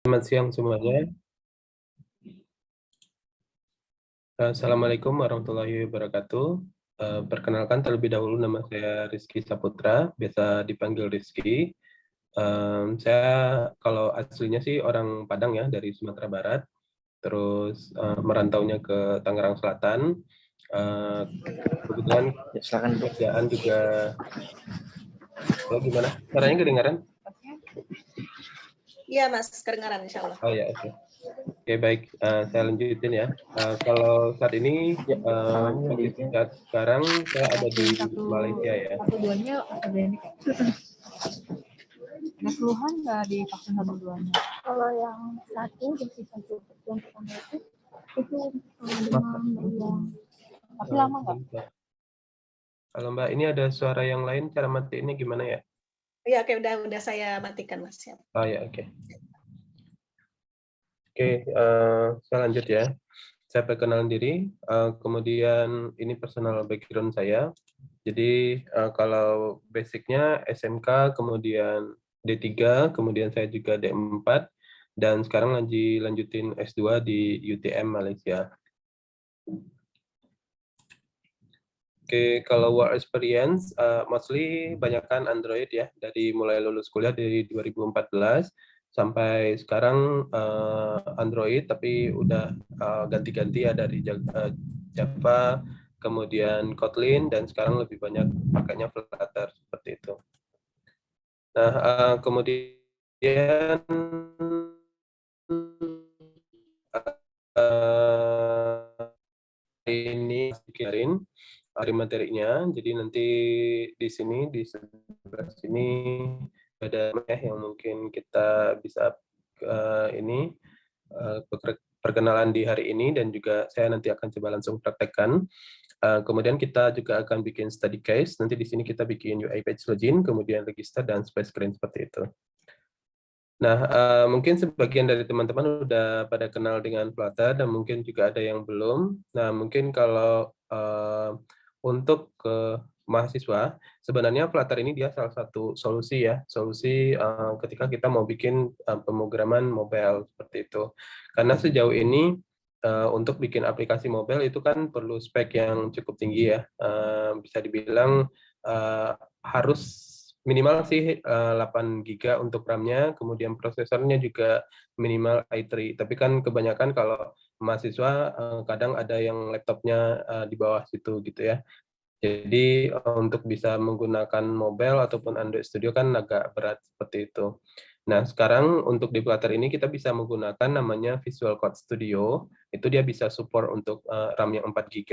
Selamat siang semuanya. Assalamualaikum warahmatullahi wabarakatuh. Perkenalkan terlebih dahulu nama saya Rizky Saputra, biasa dipanggil Rizky. Saya kalau aslinya sih orang Padang ya, dari Sumatera Barat, terus merantaunya ke Tangerang Selatan. Kebetulan Ya, silakan Bu. kerjaan juga, gimana? Caranya kedengaran? Iya Mas, kedengaran insya Allah. Oh ya, oke. Oke, baik. Saya lanjutin ya. Kalau saat ini, posisi saat sekarang saya ada di Malaysia ya. Satu-duanya AstraZeneca. Ada keluhan nggak di vaksin satu-duanya? Kalau yang satu dosis satu yang pertama itu demam meriang. Tapi lama nggak? Kalau Mbak ini ada suara yang lain, cara matiinnya gimana ya? Iya, oke, udah saya matikan Mas. Siap. Oh ya, oke. Oke, saya lanjut ya. Saya perkenalan diri, kemudian ini personal background saya. Jadi kalau basicnya SMK, kemudian D3, kemudian saya juga D4, dan sekarang lagi lanjutin S2 di UTM Malaysia. Oke, kalau work experience, mostly banyakkan Android ya, dari mulai lulus kuliah dari 2014 sampai sekarang Android, tapi udah ganti-ganti ya dari Java, kemudian Kotlin, dan sekarang lebih banyak pakainya Flutter seperti itu. Nah, kemudian ini kirain hari materinya, jadi nanti di sini di sebelah sini ada yang mungkin kita bisa ini perkenalan di hari ini, dan juga saya nanti akan coba langsung praktekkan. Kemudian kita juga akan bikin study case. Nanti di sini kita bikin UI page login, kemudian register dan space screen seperti itu. Nah, mungkin sebagian dari teman-teman udah pada kenal dengan Flutter dan mungkin juga ada yang belum. Nah, mungkin kalau untuk mahasiswa, sebenarnya Flutter ini dia salah satu solusi ya, solusi ketika kita mau bikin pemrograman mobile seperti itu. Karena sejauh ini untuk bikin aplikasi mobile itu kan perlu spek yang cukup tinggi ya, bisa dibilang harus minimal sih 8 GB untuk RAM-nya, kemudian prosesornya juga minimal i3. Tapi kan kebanyakan kalau mahasiswa kadang ada yang laptopnya di bawah situ gitu ya. Jadi untuk bisa menggunakan mobile ataupun Android Studio kan agak berat seperti itu. Nah, sekarang untuk di Flutter ini kita bisa menggunakan namanya Visual Code Studio. Itu dia bisa support untuk RAM yang 4 GB,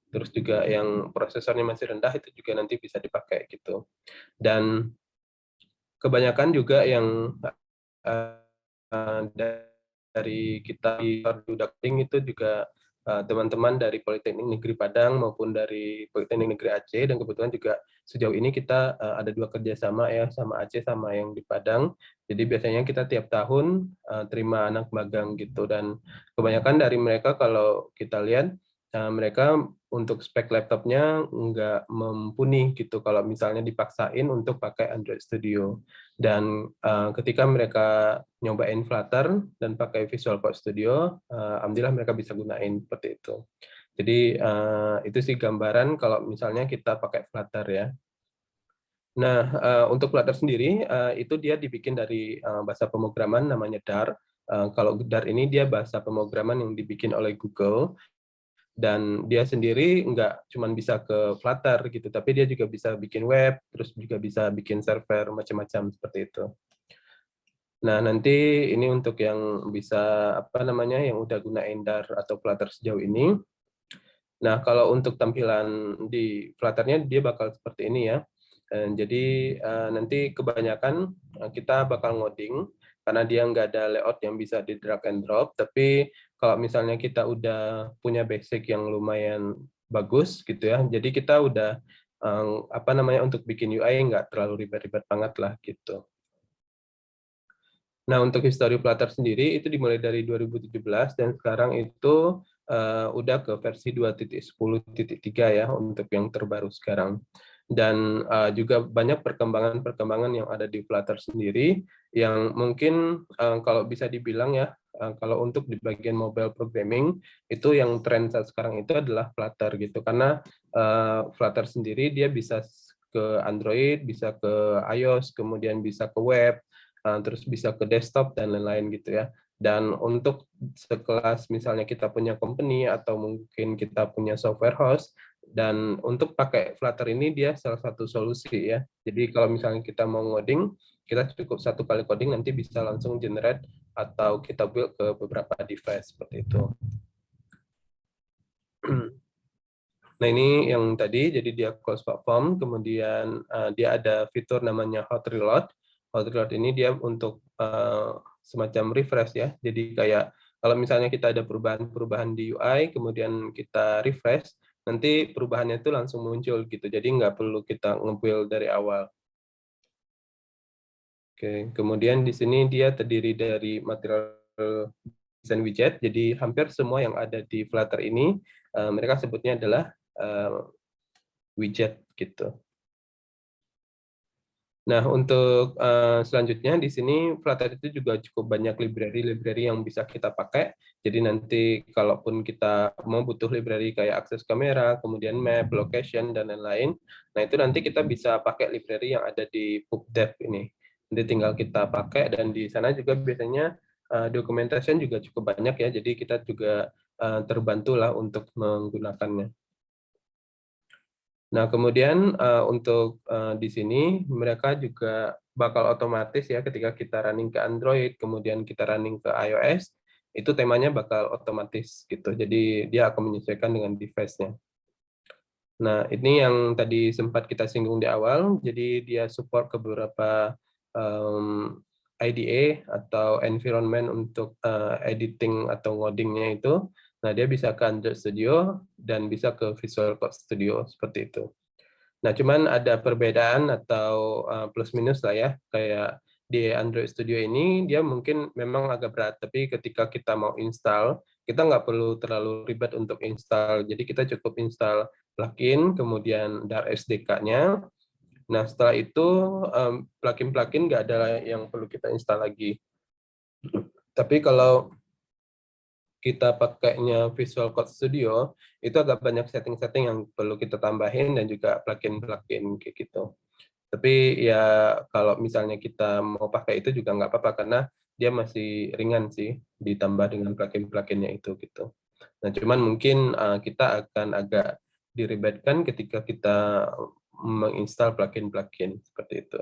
terus juga yang prosesornya masih rendah itu juga nanti bisa dipakai gitu. Dan kebanyakan juga yang dari kita di Ducting itu juga teman-teman dari Politeknik Negeri Padang maupun dari Politeknik Negeri Aceh, dan kebetulan juga sejauh ini kita ada 2 kerjasama ya, sama Aceh sama yang di Padang. Jadi biasanya kita tiap tahun terima anak magang gitu, dan kebanyakan dari mereka kalau kita lihat mereka untuk spek laptopnya nggak mumpuni gitu kalau misalnya dipaksain untuk pakai Android Studio. Dan ketika mereka nyobain Flutter dan pakai Visual Code Studio, alhamdulillah mereka bisa gunain seperti itu. Jadi itu sih gambaran kalau misalnya kita pakai Flutter ya. Nah, untuk Flutter sendiri itu dia dibikin dari bahasa pemrograman namanya Dart. Kalau Dart ini dia bahasa pemrograman yang dibikin oleh Google, dan dia sendiri nggak cuma bisa ke Flutter gitu, tapi dia juga bisa bikin web, terus juga bisa bikin server macam-macam seperti itu. Nah, nanti ini untuk yang bisa apa namanya yang udah gunain Dart atau Flutter sejauh ini. Nah, kalau untuk tampilan di Flutter-nya dia bakal seperti ini ya. Jadi nanti kebanyakan kita bakal ngoding karena dia nggak ada layout yang bisa di drag and drop. Tapi kalau misalnya kita udah punya basic yang lumayan bagus gitu ya, jadi kita udah apa namanya untuk bikin UI nggak terlalu ribet-ribet banget lah gitu. Nah, untuk history Flutter sendiri itu dimulai dari 2017 dan sekarang itu udah ke versi 2.10.3 ya untuk yang terbaru sekarang. Dan juga banyak perkembangan-perkembangan yang ada di Flutter sendiri yang mungkin kalau bisa dibilang ya, kalau untuk di bagian mobile programming itu yang tren saat sekarang itu adalah Flutter gitu, karena Flutter sendiri dia bisa ke Android, bisa ke iOS, kemudian bisa ke web, terus bisa ke desktop dan lain-lain gitu ya. Dan untuk sekelas misalnya kita punya company atau mungkin kita punya software house, dan untuk pakai Flutter ini dia salah satu solusi ya. Jadi kalau misalnya kita mau ngoding, kita cukup satu kali coding nanti bisa langsung generate atau kita build ke beberapa device seperti itu. Nah ini yang tadi, jadi dia closed platform, kemudian dia ada fitur namanya hot reload. Hot reload ini dia untuk semacam refresh ya. Jadi kayak kalau misalnya kita ada perubahan-perubahan di UI, kemudian kita refresh, nanti perubahannya itu langsung muncul gitu. Jadi nggak perlu kita nge-build dari awal. Oke, kemudian di sini dia terdiri dari material design widget. Jadi hampir semua yang ada di Flutter ini mereka sebutnya adalah widget gitu. Nah, untuk selanjutnya di sini Flutter itu juga cukup banyak library yang bisa kita pakai. Jadi nanti kalaupun kita mau butuh library kayak akses kamera, kemudian map, location, dan lain-lain, nah itu nanti kita bisa pakai library yang ada di PubDev ini. Nanti tinggal kita pakai, dan di sana juga biasanya documentation juga cukup banyak ya, jadi kita juga terbantulah untuk menggunakannya. Nah, kemudian untuk di sini mereka juga bakal otomatis ya ketika kita running ke Android, kemudian kita running ke iOS, itu temanya bakal otomatis gitu. Jadi dia akan menyesuaikan dengan device-nya. Nah, ini yang tadi sempat kita singgung di awal, jadi dia support ke beberapa IDE atau environment untuk editing atau ngodingnya itu. Nah, dia bisa ke Android Studio dan bisa ke Visual Code Studio seperti itu. Nah, cuman ada perbedaan atau plus minus lah ya, kayak di Android Studio ini dia mungkin memang agak berat, tapi ketika kita mau install, kita nggak perlu terlalu ribet untuk install. Jadi kita cukup install plugin, kemudian dar SDK-nya. Nah, setelah itu plugin-plugin nggak ada yang perlu kita install lagi. Tapi kalau kita pakainya Visual Code Studio, itu agak banyak setting-setting yang perlu kita tambahin dan juga plugin-plugin kayak gitu. Tapi ya kalau misalnya kita mau pakai itu juga nggak apa-apa karena dia masih ringan sih ditambah dengan plugin-pluginnya itu gitu. Nah, cuman mungkin kita akan agak diribetkan ketika kita menginstal plugin-plugin seperti itu.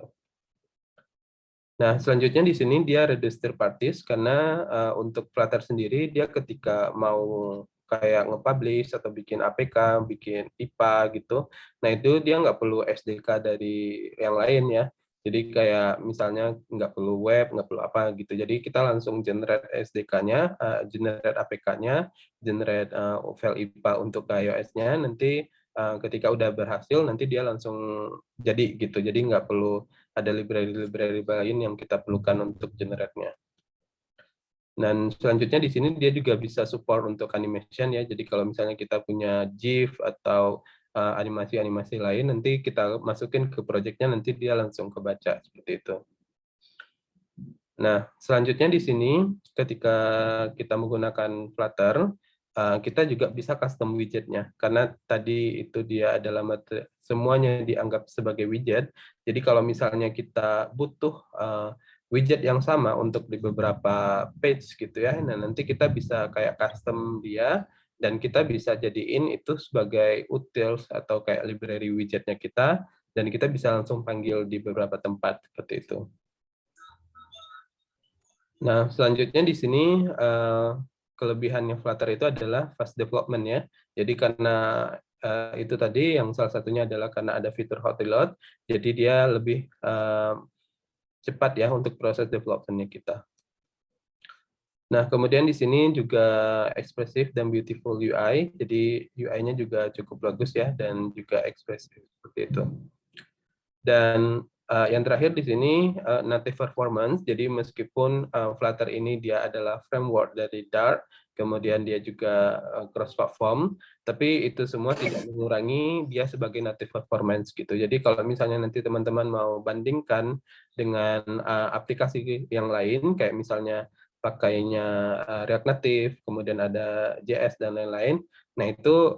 Nah, selanjutnya di sini dia reduce third parties karena untuk Flutter sendiri dia ketika mau kayak nge-publish atau bikin APK, bikin IPA gitu, nah itu dia nggak perlu SDK dari yang lain ya. Jadi kayak misalnya nggak perlu web, nggak perlu apa gitu. Jadi kita langsung generate SDK-nya, generate APK-nya, generate file IPA untuk iOS-nya, nanti ketika udah berhasil nanti dia langsung jadi gitu. Jadi nggak perlu ada library lain yang kita perlukan untuk generate-nya. Dan selanjutnya di sini dia juga bisa support untuk animation ya. Jadi kalau misalnya kita punya GIF atau animasi-animasi lain, nanti kita masukin ke project-nya, nanti dia langsung kebaca seperti itu. Nah, selanjutnya di sini ketika kita menggunakan Flutter, kita juga bisa custom widget-nya. Karena tadi itu dia adalah semuanya dianggap sebagai widget. Jadi kalau misalnya kita butuh widget yang sama untuk di beberapa page gitu ya, nah nanti kita bisa kayak custom dia, dan kita bisa jadiin itu sebagai utils atau kayak library widget-nya kita, dan kita bisa langsung panggil di beberapa tempat seperti itu. Nah, selanjutnya di sini kelebihannya Flutter itu adalah fast development ya. Jadi karena itu tadi yang salah satunya adalah karena ada fitur hot reload, jadi dia lebih cepat ya untuk proses development-nya kita. Nah, kemudian di sini juga ekspresif dan beautiful UI, jadi UI-nya juga cukup bagus ya dan juga ekspresif seperti itu. Dan yang terakhir di sini native performance. Jadi meskipun Flutter ini dia adalah framework dari Dart, kemudian dia juga cross platform, tapi itu semua tidak mengurangi dia sebagai native performance gitu. Jadi kalau misalnya nanti teman-teman mau bandingkan dengan aplikasi yang lain, kayak misalnya pakainya React Native, kemudian ada JS dan lain-lain, nah itu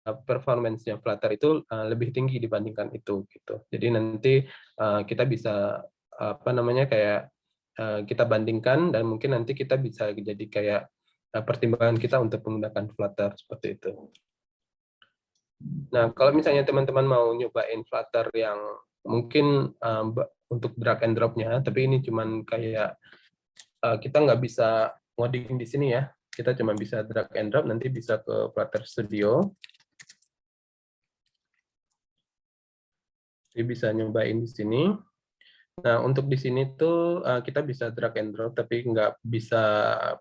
performance-nya Flutter itu lebih tinggi dibandingkan itu gitu. Jadi nanti kita bisa apa namanya kayak kita bandingkan, dan mungkin nanti kita bisa jadi kayak pertimbangan kita untuk menggunakan Flutter seperti itu. Nah, kalau misalnya teman-teman mau nyobain Flutter yang mungkin untuk drag and drop-nya, tapi ini cuman kayak kita nggak bisa ngoding di sini ya. Kita cuma bisa drag and drop, nanti bisa ke Flutter Studio. Jadi bisa nyobain di sini. Nah, untuk di sini tuh kita bisa drag and drop, tapi nggak bisa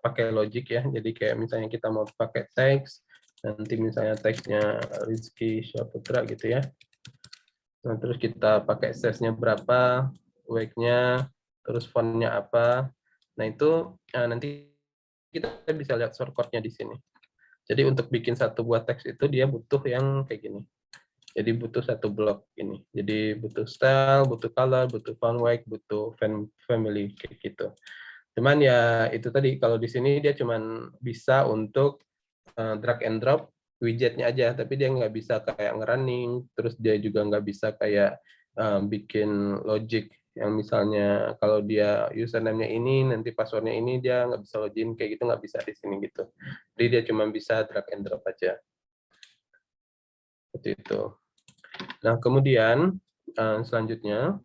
pakai logic ya. Jadi kayak misalnya kita mau pakai teks, nanti misalnya teksnya Rizky Syaputra gitu ya. Nah, terus kita pakai size-nya berapa, weight-nya, terus font-nya apa. Nah, itu nanti kita bisa lihat shortcut-nya di sini. Jadi untuk bikin satu buah teks itu dia butuh yang kayak gini. Jadi butuh satu blok ini. Jadi butuh style, butuh color, butuh font weight, butuh family kayak gitu. Cuman ya itu tadi, kalau di sini dia cuman bisa untuk drag and drop widgetnya aja, tapi dia nggak bisa kayak ngerunning, terus dia juga nggak bisa kayak bikin logic yang misalnya kalau dia username-nya ini, nanti password-nya ini, dia nggak bisa login kayak gitu, nggak bisa di sini gitu. Jadi dia cuma bisa drag and drop aja. Seperti itu. Nah, kemudian selanjutnya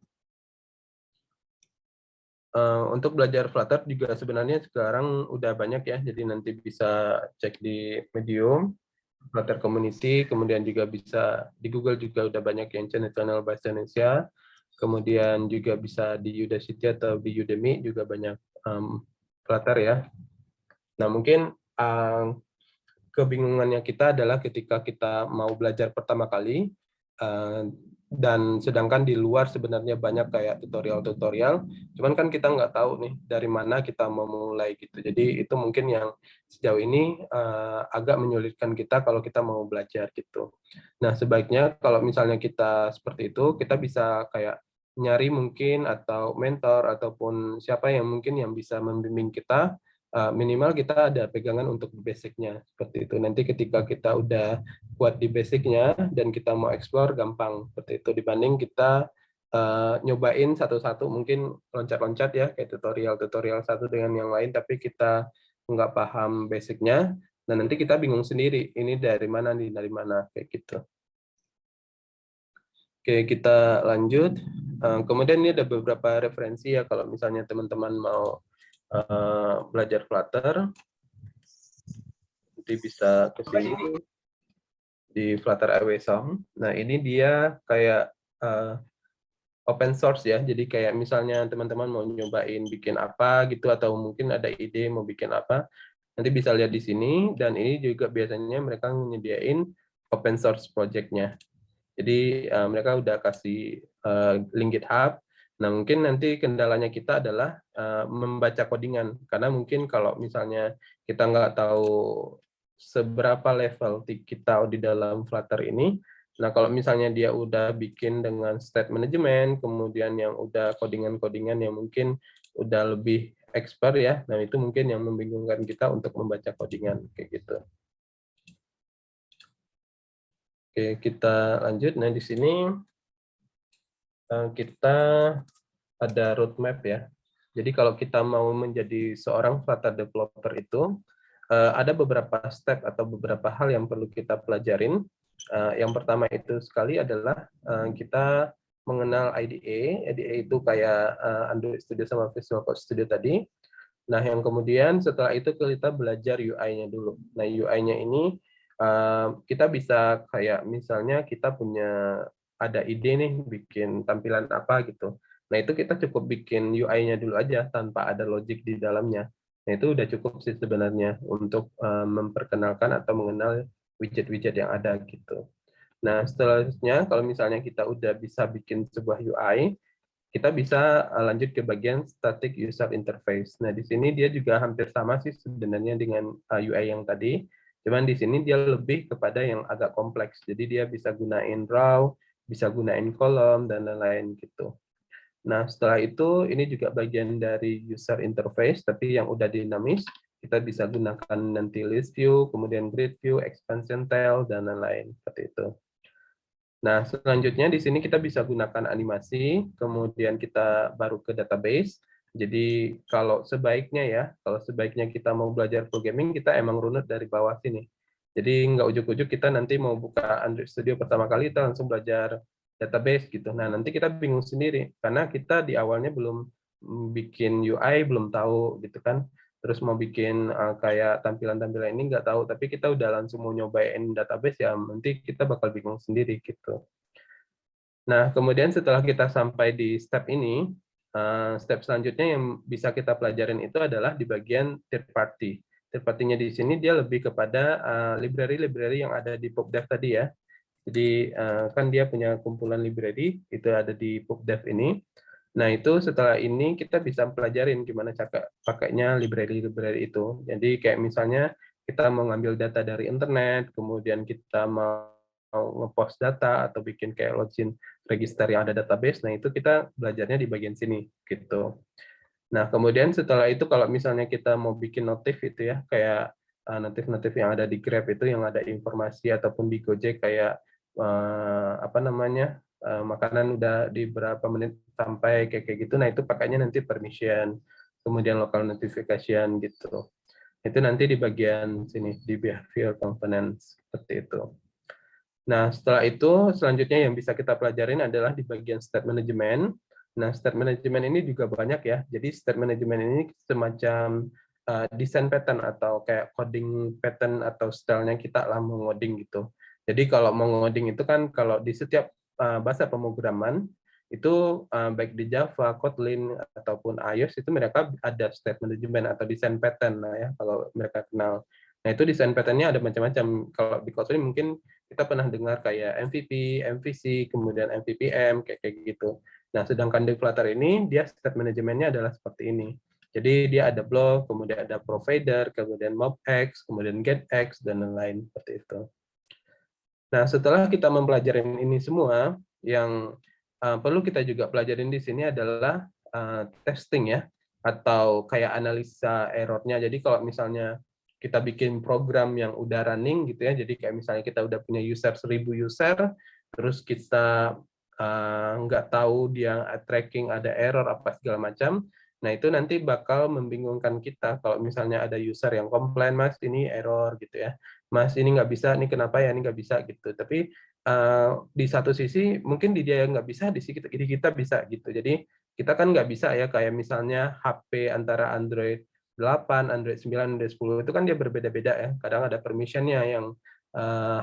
untuk belajar Flutter juga sebenarnya sekarang udah banyak ya, jadi nanti bisa cek di Medium, Flutter Community, kemudian juga bisa di Google juga udah banyak yang channel-channel bahasa Indonesia, kemudian juga bisa di Udacity atau di Udemy juga banyak Flutter ya. Nah, mungkin kebingungannya kita adalah ketika kita mau belajar pertama kali, dan sedangkan di luar sebenarnya banyak kayak tutorial-tutorial, cuman kan kita nggak tahu nih dari mana kita mau mulai gitu. Jadi itu mungkin yang sejauh ini agak menyulitkan kita kalau kita mau belajar gitu. Nah, sebaiknya kalau misalnya kita seperti itu, kita bisa kayak nyari mungkin atau mentor ataupun siapa yang mungkin yang bisa membimbing kita, minimal kita ada pegangan untuk basicnya seperti itu. Nanti ketika kita udah kuat di basicnya dan kita mau explore gampang seperti itu, dibanding kita nyobain satu-satu, mungkin loncat-loncat ya kayak tutorial satu dengan yang lain, tapi kita nggak paham basicnya, dan nanti kita bingung sendiri ini dari mana nih, dari mana kayak gitu. Oke, kita lanjut. Kemudian ini ada beberapa referensi ya kalau misalnya teman-teman mau belajar Flutter, nanti bisa ke sini di Flutter Away Song. Nah, ini dia kayak open source ya, jadi kayak misalnya teman-teman mau nyobain bikin apa gitu, atau mungkin ada ide mau bikin apa, nanti bisa lihat di sini, dan ini juga biasanya mereka menyediain open source project-nya. Jadi mereka udah kasih link GitHub. Nah, mungkin nanti kendalanya kita adalah membaca codingan, karena mungkin kalau misalnya kita nggak tahu seberapa level kita di dalam Flutter ini, nah kalau misalnya dia udah bikin dengan state management, kemudian yang udah codingan-codingan yang mungkin udah lebih expert ya, nah itu mungkin yang membingungkan kita untuk membaca codingan kayak gitu. Oke, kita lanjut. Nah, di sini kita ada roadmap ya. Jadi kalau kita mau menjadi seorang Flutter developer itu, ada beberapa step atau beberapa hal yang perlu kita pelajarin. Yang pertama itu sekali adalah kita mengenal IDE. IDE itu kayak Android Studio sama Visual Code Studio tadi. Nah, yang kemudian setelah itu kita belajar UI-nya dulu. Nah, UI-nya ini kita bisa kayak misalnya kita punya ada ide nih bikin tampilan apa gitu. Nah, itu kita cukup bikin UI-nya dulu aja tanpa ada logic di dalamnya. Nah, itu udah cukup sih sebenarnya untuk memperkenalkan atau mengenal widget-widget yang ada gitu. Nah, setelahnya kalau misalnya kita udah bisa bikin sebuah UI, kita bisa lanjut ke bagian static user interface. Nah, di sini dia juga hampir sama sih sebenarnya dengan UI yang tadi. Cuman di sini dia lebih kepada yang agak kompleks. Jadi dia bisa gunain row, bisa gunain kolom, dan lain-lain gitu. Nah, setelah itu ini juga bagian dari user interface, tapi yang udah dinamis. Kita bisa gunakan nanti list view, kemudian grid view, expansion tile, dan lain-lain seperti itu. Nah, selanjutnya di sini kita bisa gunakan animasi, kemudian kita baru ke database. Jadi kalau sebaiknya kita mau belajar programming, kita emang runut dari bawah sini. Jadi nggak ujuk-ujuk kita nanti mau buka Android Studio pertama kali, kita langsung belajar database gitu. Nah, nanti kita bingung sendiri, karena kita di awalnya belum bikin UI, belum tahu gitu kan. Terus mau bikin kayak tampilan-tampilan ini nggak tahu, tapi kita udah langsung mau nyobain database, ya nanti kita bakal bingung sendiri gitu. Nah, kemudian setelah kita sampai di step ini, step selanjutnya yang bisa kita pelajarin itu adalah di bagian third party. Third party-nya di sini dia lebih kepada library-library yang ada di PubDev tadi ya. Jadi kan dia punya kumpulan library, itu ada di PubDev ini. Nah, itu setelah ini kita bisa pelajarin gimana cara pakainya library-library itu. Jadi kayak misalnya kita mau ngambil data dari internet, kemudian kita mau ngepost data atau bikin kayak login register yang ada database, nah itu kita belajarnya di bagian sini gitu. Nah, kemudian setelah itu kalau misalnya kita mau bikin notif itu ya, kayak notif-notif yang ada di Grab itu yang ada informasi, ataupun di Gojek kayak apa namanya, makanan udah di berapa menit sampai kayak gitu. Nah, itu pakainya nanti permission, kemudian local notification gitu. Itu nanti di bagian sini di behavior components seperti itu. Nah, setelah itu selanjutnya yang bisa kita pelajarin adalah di bagian state management. Nah, state management ini juga banyak ya. Jadi state management ini semacam design pattern atau kayak coding pattern atau stylenya kita lah mau ngoding gitu. Jadi kalau mau ngoding itu kan kalau di setiap bahasa pemrograman itu baik di Java, Kotlin ataupun iOS itu mereka ada state management atau design pattern lah ya kalau mereka kenal. Nah, itu design pattern-nya ada macam-macam. Kalau di Kotlin mungkin kita pernah dengar kayak MVP, MVC, kemudian MVPM, kayak gitu. Nah, sedangkan di Flutter ini, dia state manajemennya adalah seperti ini. Jadi dia ada block, kemudian ada provider, kemudian mobX, kemudian getX, dan lain-lain seperti itu. Nah, setelah kita mempelajari ini semua, yang perlu kita juga pelajarin di sini adalah testing ya, atau kayak analisa error-nya. Jadi kalau misalnya kita bikin program yang udah running gitu ya, jadi kayak misalnya kita udah punya 1.000 user, terus kita nggak tahu dia tracking ada error apa segala macam, nah itu nanti bakal membingungkan kita kalau misalnya ada user yang komplain, Mas ini error gitu ya, Mas ini nggak bisa, ini kenapa ya ini nggak bisa gitu. Tapi di satu sisi mungkin di dia yang nggak bisa, di sisi kita bisa gitu. Jadi kita kan nggak bisa ya kayak misalnya HP antara Android 8, Android 9, Android 10 itu kan dia berbeda-beda ya. Kadang ada permission-nya yang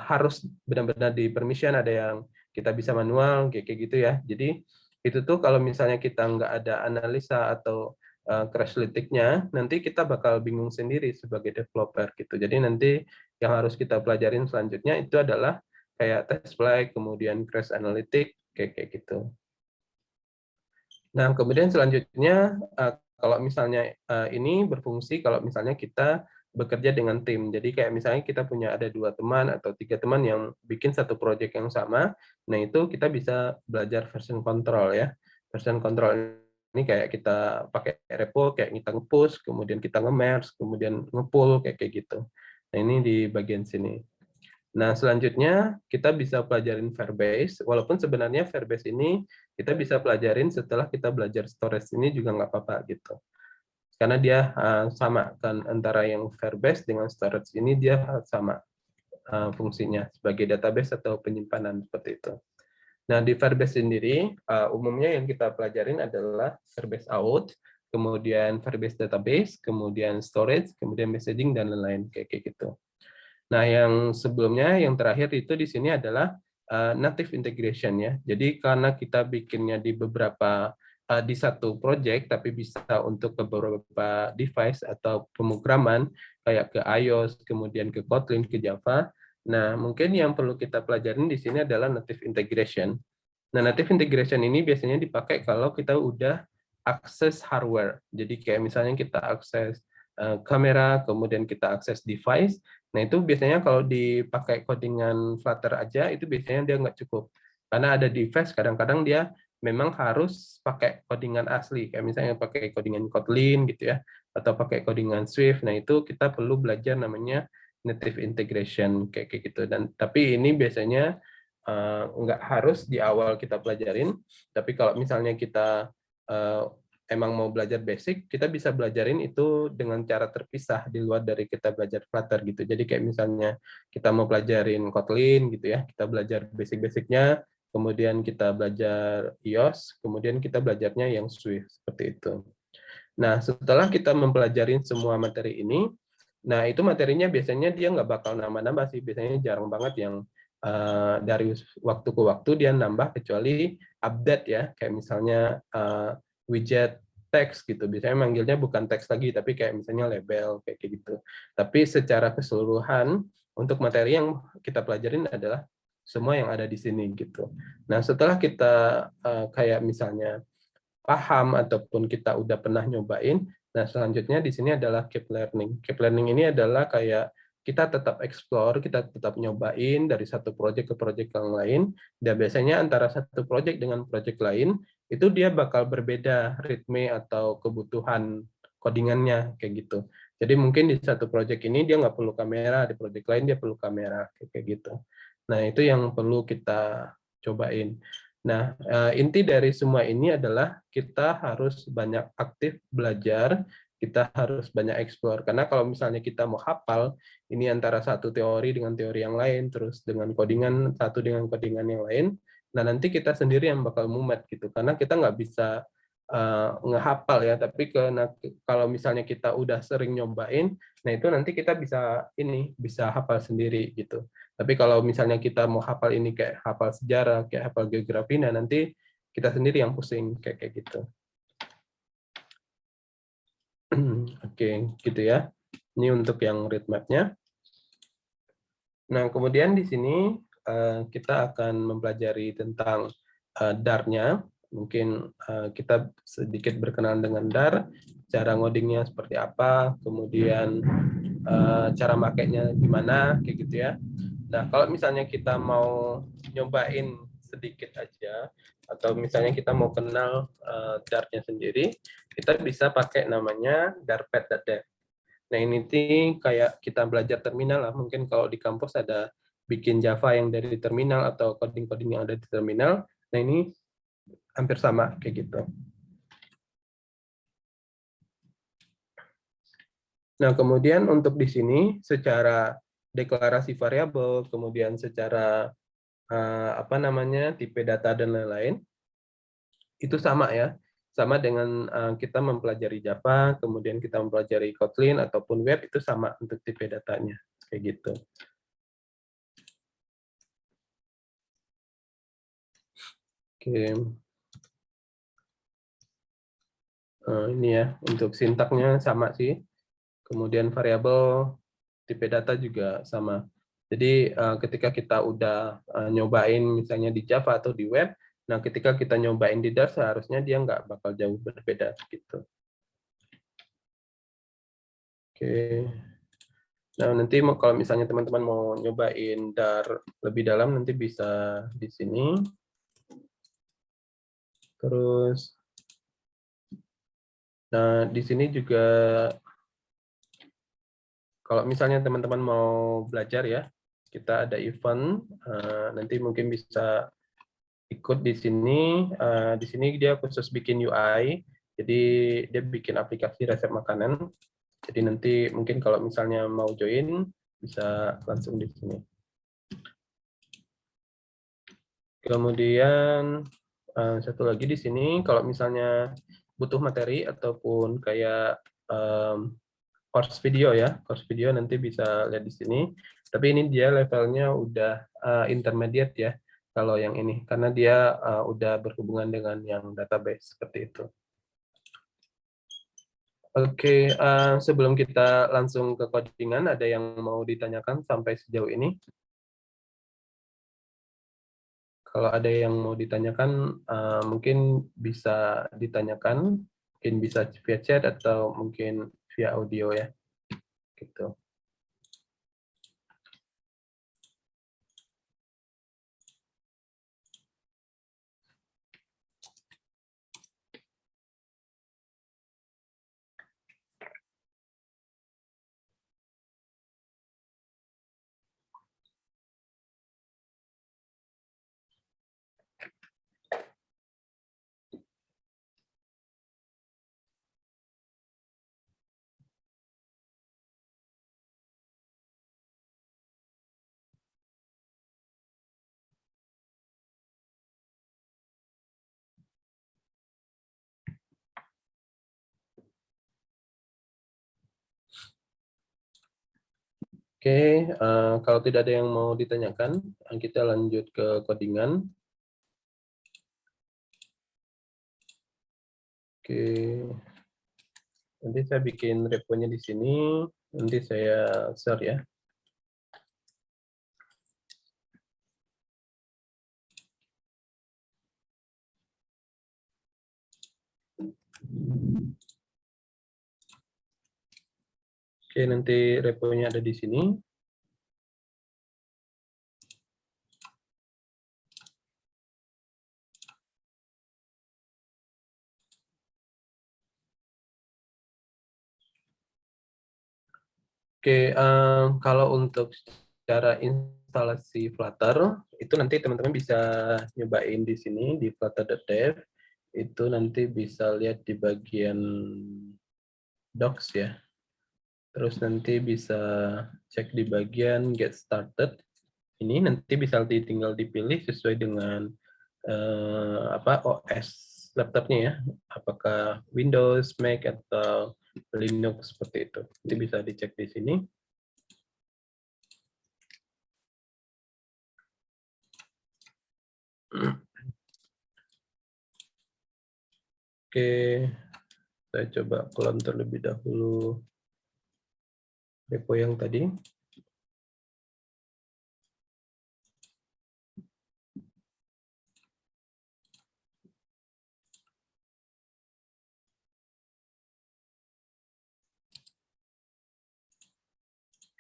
harus benar-benar di permission, ada yang kita bisa manual kayak gitu ya. Jadi itu tuh kalau misalnya kita nggak ada analisa atau crashlytics-nya, nanti kita bakal bingung sendiri sebagai developer gitu. Jadi nanti yang harus kita pelajarin selanjutnya itu adalah kayak test flight, kemudian crash analytic kayak gitu. Nah, kemudian selanjutnya kalau misalnya ini berfungsi kalau misalnya kita bekerja dengan tim. Jadi kayak misalnya kita punya ada 2 teman atau 3 teman yang bikin satu project yang sama. Nah, itu kita bisa belajar version control ya. Version control ini kayak kita pakai repo, kayak kita nge-push, kemudian kita nge-merge, kemudian nge-pull kayak gitu. Nah, ini di bagian sini. Nah, selanjutnya kita bisa pelajarin Firebase, walaupun sebenarnya Firebase ini kita bisa pelajarin setelah kita belajar storage ini juga nggak apa-apa gitu. Karena dia sama kan antara yang Firebase dengan storage ini dia sama fungsinya sebagai database atau penyimpanan seperti itu. Nah, di Firebase sendiri umumnya yang kita pelajarin adalah Firebase out, kemudian Firebase database, kemudian storage, kemudian messaging dan lain-lain kayak gitu. Nah, yang sebelumnya, yang terakhir itu di sini adalah native integration ya. Jadi karena kita bikinnya di beberapa di satu project, tapi bisa untuk ke beberapa device atau pemrograman kayak ke iOS, kemudian ke Kotlin, ke Java. Nah, mungkin yang perlu kita pelajarin di sini adalah native integration. Nah, native integration ini biasanya dipakai kalau kita udah akses hardware. Jadi kayak misalnya kita akses kamera, kemudian kita akses device. Nah, itu biasanya kalau dipakai codingan Flutter aja, itu biasanya dia nggak cukup. Karena ada device, kadang-kadang dia memang harus pakai codingan asli. Kayak misalnya pakai codingan Kotlin gitu ya, atau pakai codingan Swift. Nah, itu kita perlu belajar namanya native integration kayak gitu. Dan tapi ini biasanya nggak harus di awal kita pelajarin, tapi kalau misalnya kita emang mau belajar basic, kita bisa belajarin itu dengan cara terpisah di luar dari kita belajar Flutter gitu. Jadi kayak misalnya kita mau pelajarin Kotlin gitu ya, kita belajar basic-basicnya, kemudian kita belajar iOS, kemudian kita belajarnya yang Swift seperti itu. Nah, setelah kita mempelajari semua materi ini, nah itu materinya biasanya dia nggak bakal nambah-nambah sih, biasanya jarang banget yang dari waktu ke waktu dia nambah, kecuali update ya, kayak misalnya widget teks gitu, biasanya manggilnya bukan teks lagi, tapi kayak misalnya label kayak gitu. Tapi secara keseluruhan untuk materi yang kita pelajarin adalah semua yang ada di sini gitu. Nah, setelah kita kayak misalnya paham ataupun kita udah pernah nyobain, nah selanjutnya di sini adalah keep learning. Keep learning ini adalah kayak kita tetap explore, kita tetap nyobain dari satu project ke project yang lain, dan biasanya antara satu project dengan project lain, itu dia bakal berbeda ritme atau kebutuhan codingannya, kayak gitu. Jadi mungkin di satu project ini dia nggak perlu kamera, di project lain dia perlu kamera, kayak gitu. Nah, itu yang perlu kita cobain. Nah, inti dari semua ini adalah kita harus banyak aktif belajar, kita harus banyak explore. Karena kalau misalnya kita mau hafal, ini antara satu teori dengan teori yang lain, terus dengan codingan satu dengan codingan yang lain, nah nanti kita sendiri yang bakal mumet gitu. Karena kita nggak bisa ngehafal ya, tapi kalau misalnya kita udah sering nyobain, nah itu nanti kita bisa hafal sendiri gitu. Tapi kalau misalnya kita mau hafal ini kayak hafal sejarah, kayak hafal geografi, nah nanti kita sendiri yang pusing kayak gitu. Oke, gitu ya. Ini untuk yang read map-nya. Nah, kemudian di sini kita akan mempelajari tentang Dart-nya. Mungkin kita sedikit berkenalan dengan Dart, cara ngodingnya seperti apa, kemudian cara makainya gimana, kayak gitu ya. Nah, kalau misalnya kita mau nyobain sedikit aja, atau misalnya kita mau kenal Dart-nya sendiri, kita bisa pakai namanya dartpad.dev. Nah, ini kayak kita belajar terminal lah. Mungkin kalau di kampus ada bikin Java yang dari terminal atau coding-coding yang ada di terminal. Nah, ini hampir sama kayak gitu. Nah, kemudian untuk di sini secara deklarasi variabel, kemudian secara tipe data dan lain-lain, itu sama ya. Sama dengan kita mempelajari Java, kemudian kita mempelajari Kotlin ataupun web, itu sama untuk tipe datanya kayak gitu. Oke. Ini ya, untuk sintaknya sama sih. Kemudian variabel tipe data juga sama. Jadi ketika kita udah nyobain misalnya di Java atau di web, nah ketika kita nyobain di Dart seharusnya dia nggak bakal jauh berbeda gitu. Oke. Nah, nanti kalau misalnya teman-teman mau nyobain Dart lebih dalam, nanti bisa di sini. Terus, nah di sini juga kalau misalnya teman-teman mau belajar ya, kita ada event, nanti mungkin bisa ikut di sini. Di sini dia khusus bikin UI, jadi dia bikin aplikasi resep makanan. Jadi nanti mungkin kalau misalnya mau join, bisa langsung di sini. Kemudian satu lagi di sini, kalau misalnya butuh materi ataupun kayak course video ya, course video nanti bisa lihat di sini. Tapi ini dia levelnya udah intermediate ya, kalau yang ini, karena dia udah berhubungan dengan yang database seperti itu. Oke, sebelum kita langsung ke codingan, ada yang mau ditanyakan sampai sejauh ini? Kalau ada yang mau ditanyakan, mungkin bisa ditanyakan, mungkin bisa via chat atau mungkin via audio ya, gitu. Oke, kalau tidak ada yang mau ditanyakan, kita lanjut ke codingan. Oke, nanti saya bikin repo-nya di sini, nanti saya share ya. Oke, nanti repo-nya ada di sini. Oke, kalau untuk cara instalasi Flutter, itu nanti teman-teman bisa nyobain di sini, di flutter.dev. Itu nanti bisa lihat di bagian docs ya. Terus nanti bisa cek di bagian get started. Ini nanti bisa tinggal dipilih sesuai dengan OS laptopnya ya. Apakah Windows, Mac, atau Linux seperti itu. Nanti bisa dicek di sini. Oke, saya coba clone terlebih dahulu repo yang tadi.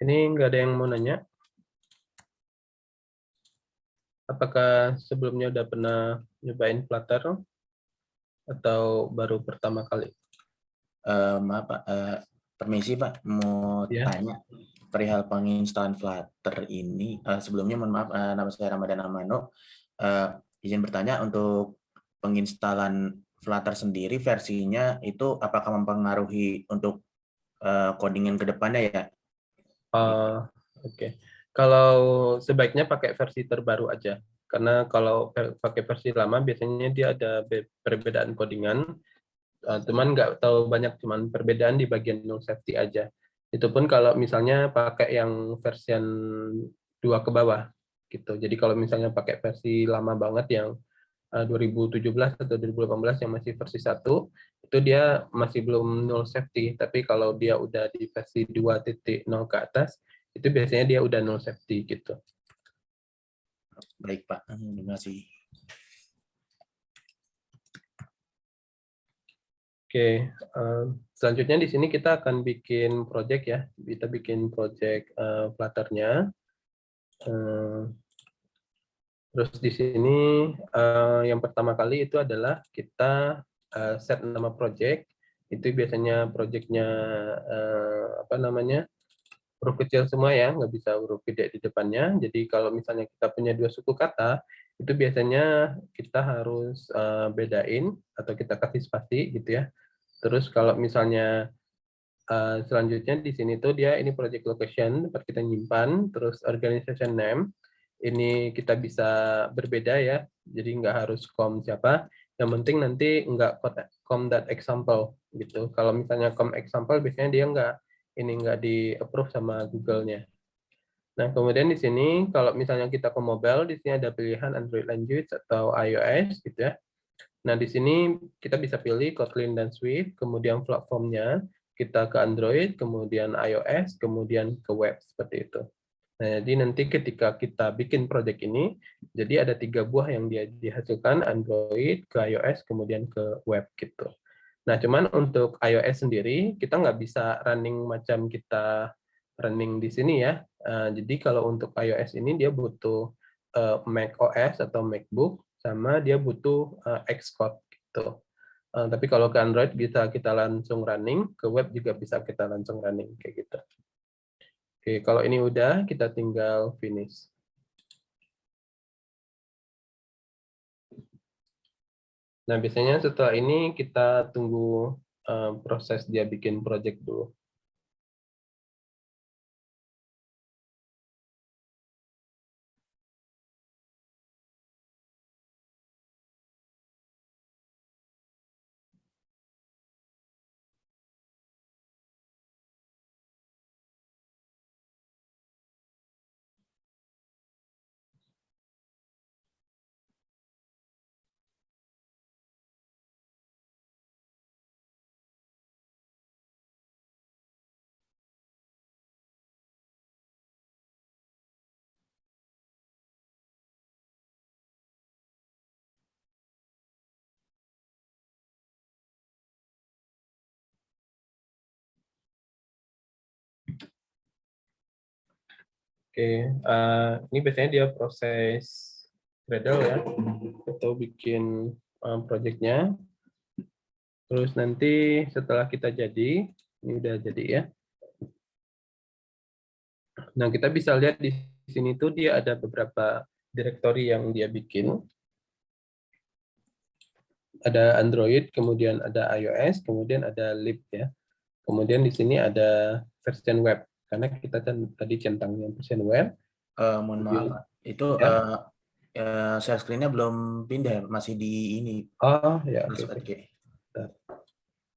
Ini nggak ada yang mau nanya. Apakah sebelumnya udah pernah nyobain Flutter atau baru pertama kali? Maaf Pak, permisi Pak, mau Ya. tanya perihal penginstalan Flutter ini. Sebelumnya mohon maaf, nama saya Ramadan Amano. Izin bertanya, untuk penginstalan Flutter sendiri versinya itu apakah mempengaruhi untuk codingan ke depannya ya? Oke. Kalau sebaiknya pakai versi terbaru aja. Karena kalau pakai versi lama biasanya dia ada perbedaan codingan. Teman nggak tahu banyak, cuman perbedaan di bagian null safety aja. Itu pun kalau misalnya pakai yang versi 2 ke bawah gitu. Jadi kalau misalnya pakai versi lama banget yang 2017 atau 2018 yang masih versi 1, itu dia masih belum null safety. Tapi kalau dia udah di versi 2.0 ke atas, itu biasanya dia udah null safety gitu. Baik Pak, terima kasih. Oke, selanjutnya di sini kita akan bikin project ya. Kita bikin project Flutter-nya. Terus di sini yang pertama kali itu adalah kita set nama project. Itu biasanya projectnya huruf kecil semua ya, nggak bisa huruf gede di depannya. Jadi kalau misalnya kita punya 2 suku kata, itu biasanya kita harus bedain atau kita kasih spasi gitu ya. Terus kalau misalnya selanjutnya di sini tuh dia ini project location, tempat kita nyimpan, terus organization name. Ini kita bisa berbeda ya, jadi nggak harus com siapa. Yang penting nanti nggak com.example gitu. Kalau misalnya com.example biasanya dia nggak di approve sama Google-nya. Nah kemudian di sini kalau misalnya kita ke mobile, di sini ada pilihan Android language atau iOS gitu ya. Nah di sini kita bisa pilih Kotlin dan Swift, kemudian platformnya kita ke Android, kemudian iOS, kemudian ke web seperti itu. Nah, jadi nanti ketika kita bikin project ini, jadi ada 3 buah yang dia dihasilkan, Android, ke iOS, kemudian ke web gitu. Nah, cuman untuk iOS sendiri, kita nggak bisa running macam kita running di sini ya. Jadi kalau untuk iOS ini dia butuh Mac OS atau MacBook, sama dia butuh Xcode gitu. Tapi kalau ke Android bisa kita langsung running, ke web juga bisa kita langsung running kayak gitu. Oke, kalau ini udah, kita tinggal finish. Nah, biasanya setelah ini kita tunggu proses dia bikin project dulu. Oke, ini biasanya dia proses Gradle ya, atau bikin projectnya. Terus nanti setelah kita jadi, ini udah jadi ya. Nah, kita bisa lihat di sini tuh dia ada beberapa direktori yang dia bikin. Ada Android, kemudian ada iOS, kemudian ada lib ya. Kemudian di sini ada version web, karena kita kan tadi centangnya version web. Mohon maaf, itu Ya. share screen-nya belum pindah, masih di ini. Oh ya, oke. Oke.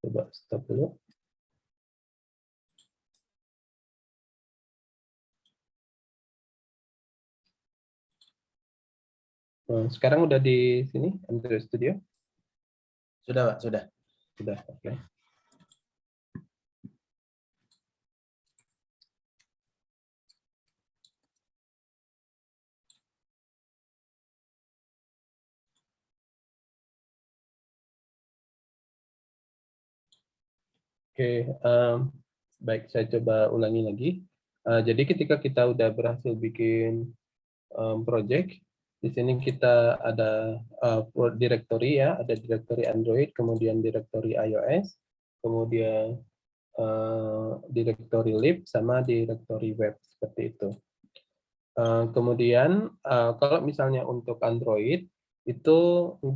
Coba stop dulu. Sekarang udah di sini Android Studio? Sudah, Pak, sudah. Sudah, oke. Oke, baik, saya coba ulangi lagi. Jadi ketika kita udah berhasil bikin project, di sini kita ada directory ya, ada directory Android, kemudian directory iOS, kemudian directory lib, sama directory web, seperti itu. Kemudian kalau misalnya untuk Android, itu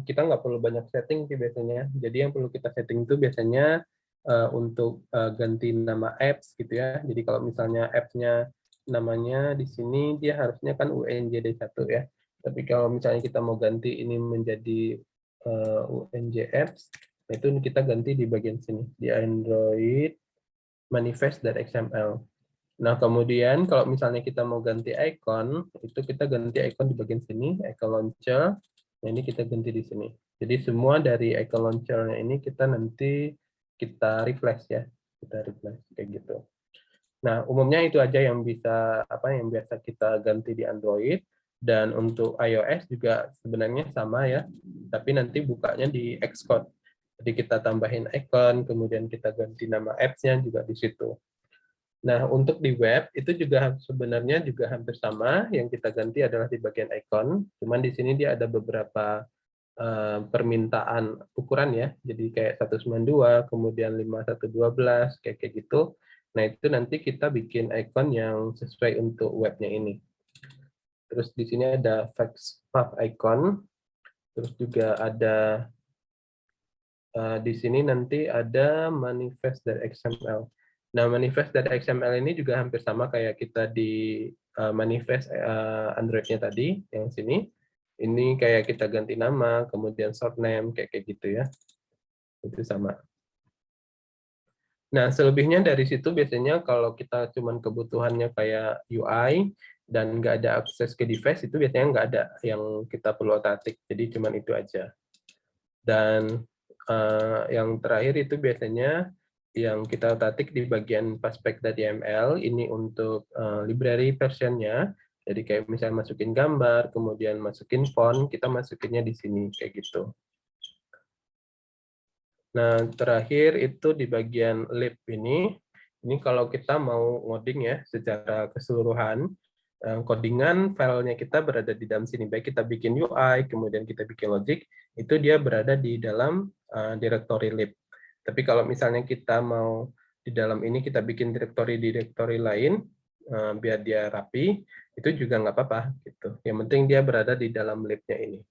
kita nggak perlu banyak setting sih biasanya. Jadi yang perlu kita setting itu biasanya untuk ganti nama apps gitu ya. Jadi kalau misalnya apps-nya namanya di sini dia harusnya kan UNJD1 ya. Tapi kalau misalnya kita mau ganti ini menjadi UNJ apps, itu kita ganti di bagian sini di Android manifest.xml. Nah, kemudian kalau misalnya kita mau ganti icon, itu kita ganti icon di bagian sini, icon launcher. Nah, ini kita ganti di sini. Jadi semua dari icon launcher-nya ini kita nanti kita replace ya. Kita replace kayak gitu. Nah, umumnya itu aja yang bisa yang biasa kita ganti di Android, dan untuk iOS juga sebenarnya sama ya. Tapi nanti bukanya di Xcode. Jadi kita tambahin icon, kemudian kita ganti nama apps-nya juga di situ. Nah, untuk di web itu juga sebenarnya juga hampir sama. Yang kita ganti adalah di bagian icon. Cuman di sini dia ada beberapa permintaan ukuran ya. Jadi kayak 192, kemudian 5112 kayak gitu. Nah, itu nanti kita bikin icon yang sesuai untuk webnya ini. Terus di sini ada fax path icon. Terus juga ada di sini nanti ada manifest.xml. Nah, manifest.xml ini juga hampir sama kayak kita di manifest Android-nya tadi, yang sini. Ini kayak kita ganti nama, kemudian short name, kayak gitu ya. Itu sama. Nah, selebihnya dari situ biasanya kalau kita cuman kebutuhannya kayak UI dan nggak ada akses ke device, itu biasanya nggak ada yang kita perlu otak-atik. Jadi cuman itu aja. Dan yang terakhir itu biasanya yang kita ketik di bagian paspec.yml ini untuk library versionnya. Jadi kayak misalnya masukin gambar, kemudian masukin font, kita masukinnya di sini kayak gitu. Nah, terakhir itu di bagian lib ini kalau kita mau ngoding ya secara keseluruhan, codingan filenya kita berada di dalam sini. Baik kita bikin UI, kemudian kita bikin logic, itu dia berada di dalam directory lib. Tapi kalau misalnya kita mau di dalam ini kita bikin direktori lain, biar dia rapi, itu juga nggak apa-apa. Gitu. Yang penting dia berada di dalam libnya ini.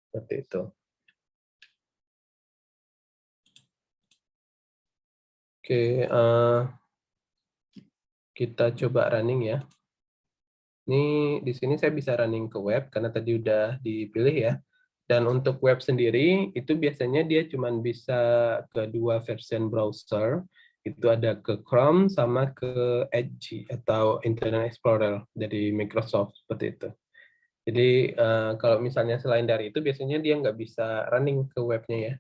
Seperti itu. Oke, kita coba running ya. Ini di sini saya bisa running ke web karena tadi udah dipilih ya. Dan untuk web sendiri itu biasanya dia cuma bisa ke dua version browser. Itu ada ke Chrome sama ke Edge atau Internet Explorer dari Microsoft seperti itu. Jadi kalau misalnya selain dari itu biasanya dia nggak bisa running ke webnya ya.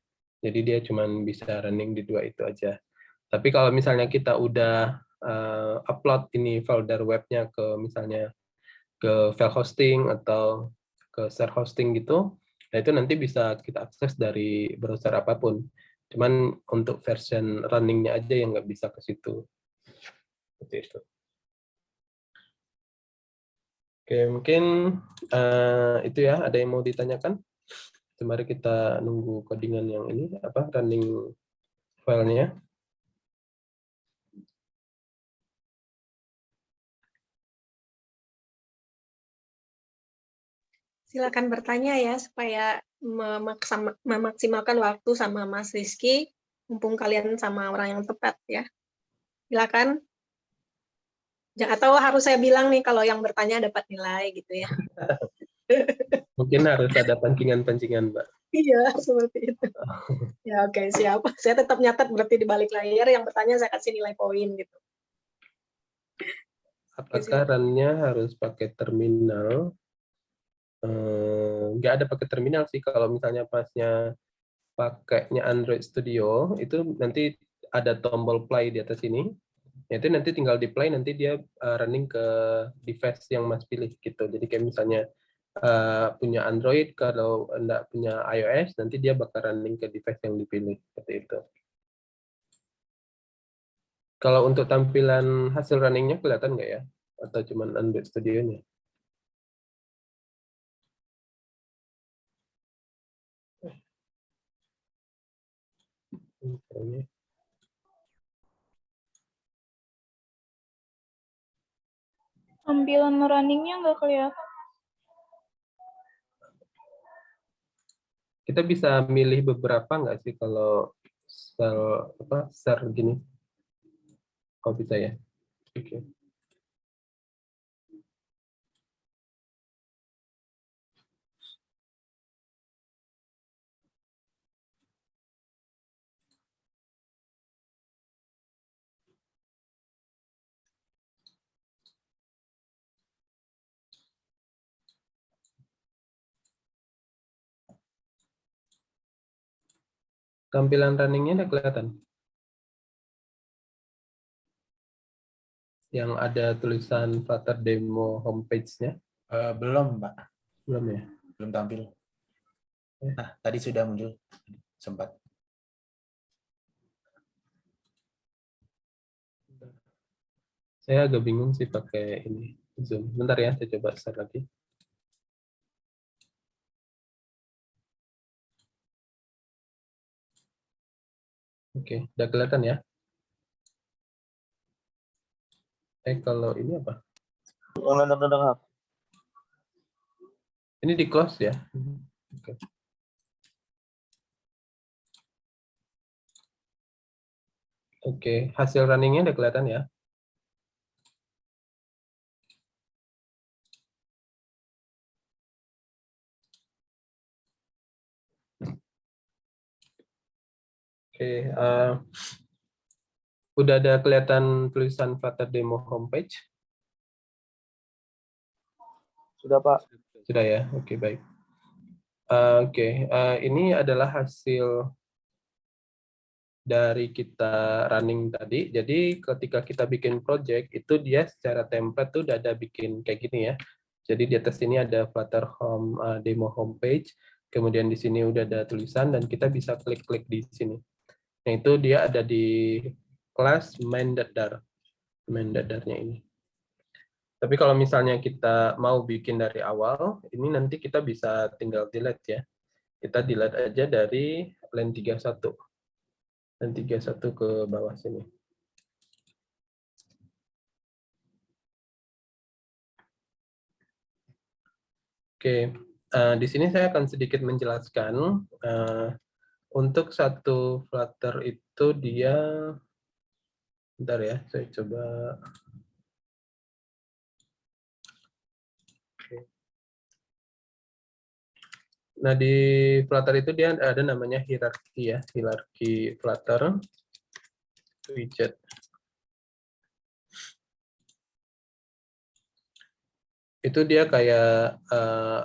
Jadi dia cuma bisa running di dua itu aja. Tapi kalau misalnya kita udah upload ini folder webnya ke misalnya ke file hosting atau ke share hosting gitu, nah itu nanti bisa kita akses dari browser apapun. Cuman untuk version runningnya aja yang nggak bisa ke situ. Seperti itu. Oke, mungkin itu ya. Ada yang mau ditanyakan? Mari kita nunggu codingan yang ini, apa running filenya. Silakan bertanya ya, supaya memaksimalkan waktu sama Mas Rizky, mumpung kalian sama orang yang tepat ya. Silakan. Atau harus saya bilang nih kalau yang bertanya dapat nilai gitu ya. Mungkin harus ada pancingan-pancingan, Mbak. Iya, seperti itu. Ya oke, siap. Saya tetap nyatet berarti di balik layar yang bertanya saya kasih nilai poin gitu. Apakah run-nya harus pakai terminal? Nggak ada pakai terminal sih. Kalau misalnya pasnya pakainya Android Studio, itu nanti ada tombol play di atas ini. Itu nanti tinggal di play, nanti dia running ke device yang Mas pilih gitu. Jadi kayak misalnya punya Android, kalau enggak punya iOS, nanti dia bakal running ke device yang dipilih seperti itu. Kalau untuk tampilan hasil runningnya kelihatan nggak ya? Atau cuma Android Studio-nya? Tampilan runningnya nggak kelihatan. Kita bisa milih beberapa nggak sih kalau share gini? Kok bisa ya? Oke. Tampilan runningnya udah kelihatan? Yang ada tulisan Flutter demo homepage-nya? Belum, Pak. Belum ya? Belum tampil. Nah, tadi sudah muncul. Sempat. Saya agak bingung sih pakai ini Zoom. Bentar ya, saya coba share lagi. Oke, udah kelihatan ya? Kalau ini apa? Ini di close ya? Oke. Oke, hasil runningnya udah kelihatan ya? Oke, udah ada kelihatan tulisan Flutter demo homepage? Sudah, Pak. Sudah ya? Oke, baik. Oke, ini adalah hasil dari kita running tadi. Jadi ketika kita bikin project itu dia secara template tuh udah ada bikin kayak gini ya. Jadi di atas ini ada Flutter Home demo homepage, kemudian di sini udah ada tulisan dan kita bisa klik-klik di sini. Nah itu dia ada di kelas main.dar-nya ini. Tapi kalau misalnya kita mau bikin dari awal, ini nanti kita bisa tinggal delete ya. Kita delete aja dari line 31. Dan 31 ke bawah sini. Oke, di sini saya akan sedikit menjelaskan untuk satu Flutter itu dia, bentar ya, saya coba. Oke. Nah di Flutter itu dia ada namanya hierarki ya, hierarki Flutter widget. Itu dia kayak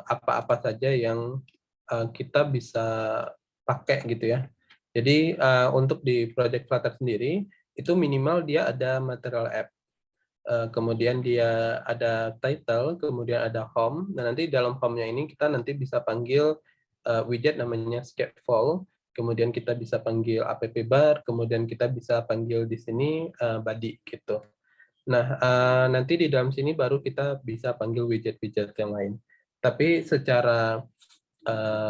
apa-apa saja yang kita bisa pakai gitu ya. Jadi untuk di project Flutter sendiri itu minimal dia ada material app, kemudian dia ada title, kemudian ada home. Nah nanti dalam home-nya ini kita nanti bisa panggil widget namanya scaffold, kemudian kita bisa panggil app bar, kemudian kita bisa panggil di sini body gitu. Nah, nanti di dalam sini baru kita bisa panggil widget-widget yang lain. Tapi secara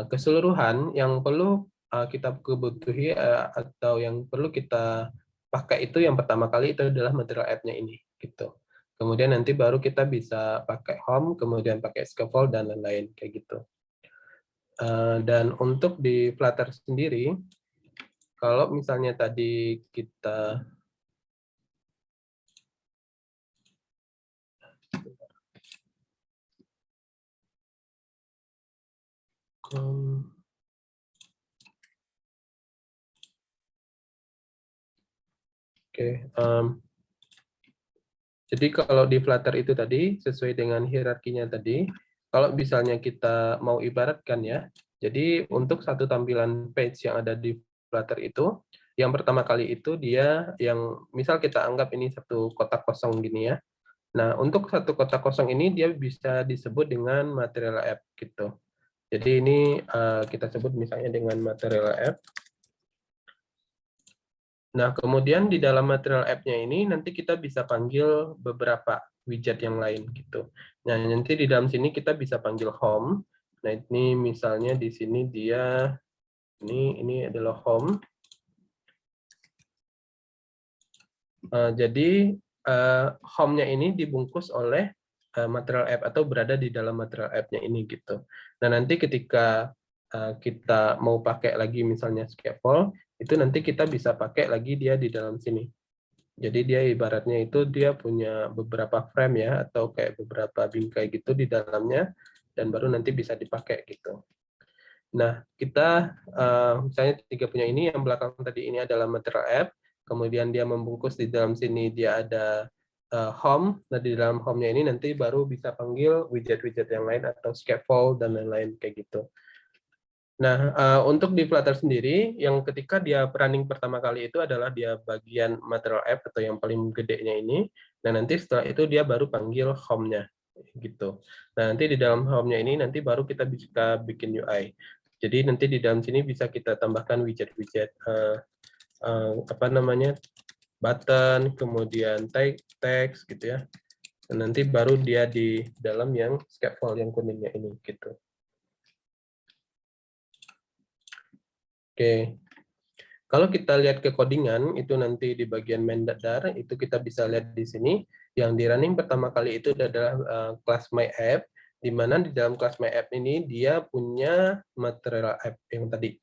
keseluruhan yang perlu kita kebutuhi atau yang perlu kita pakai itu yang pertama kali itu adalah material app-nya ini gitu. Kemudian nanti baru kita bisa pakai home, kemudian pakai scaffold dan lain-lain kayak gitu. Dan untuk di Flutter sendiri, kalau misalnya tadi kita jadi kalau di Flutter itu tadi, sesuai dengan hierarkinya tadi, kalau misalnya kita mau ibaratkan ya, jadi untuk satu tampilan page yang ada di Flutter itu, yang pertama kali itu dia yang, misal kita anggap ini satu kotak kosong gini ya. Nah, untuk satu kotak kosong ini dia bisa disebut dengan material app gitu. Jadi ini kita sebut misalnya dengan material app. Nah, kemudian di dalam material app-nya ini nanti kita bisa panggil beberapa widget yang lain gitu. Nah, nanti di dalam sini kita bisa panggil home. Nah, ini misalnya di sini dia ini adalah home. Jadi home-nya ini dibungkus oleh material app atau berada di dalam material app-nya ini gitu. Nah, nanti ketika kita mau pakai lagi misalnya scaffold, itu nanti kita bisa pakai lagi dia di dalam sini. Jadi dia ibaratnya itu dia punya beberapa frame ya, atau kayak beberapa bingkai gitu di dalamnya, dan baru nanti bisa dipakai gitu. Nah, kita misalnya tiga punya ini, yang belakang tadi ini adalah material app, kemudian dia membungkus di dalam sini dia ada home, nah di dalam home-nya ini nanti baru bisa panggil widget-widget yang lain atau scaffold dan lain-lain kayak gitu. Nah, untuk di Flutter sendiri, yang ketika dia running pertama kali itu adalah dia bagian material app atau yang paling gedenya ini. Nah, nanti setelah itu dia baru panggil home-nya gitu. Nah, nanti di dalam home-nya ini nanti baru kita bisa bikin UI. Jadi nanti di dalam sini bisa kita tambahkan widget-widget apa namanya button, kemudian text gitu ya. Dan nanti baru dia di dalam yang scaffold yang kuningnya ini gitu. Oke, kalau kita lihat ke codingan, itu nanti di bagian main.dar, itu kita bisa lihat di sini, yang di running pertama kali itu adalah kelas myApp, di mana di dalam kelas myApp ini dia punya material app yang tadi.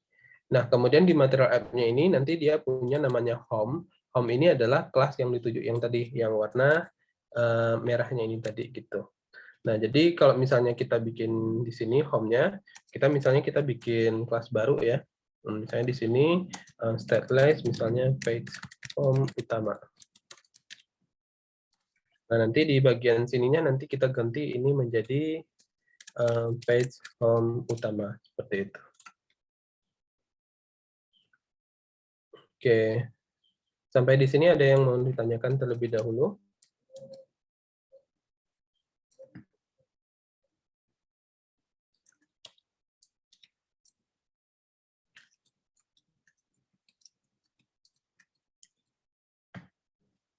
Nah, kemudian di material app-nya ini nanti dia punya namanya home. Home ini adalah kelas yang dituju yang tadi, yang warna merahnya ini tadi gitu. Nah, jadi kalau misalnya kita bikin di sini home-nya, misalnya kita bikin kelas baru ya. Misalnya di sini stateless, misalnya page home utama. Nah, nanti di bagian sininya nanti kita ganti ini menjadi page home utama seperti itu. Oke. Sampai di sini ada yang mau ditanyakan terlebih dahulu?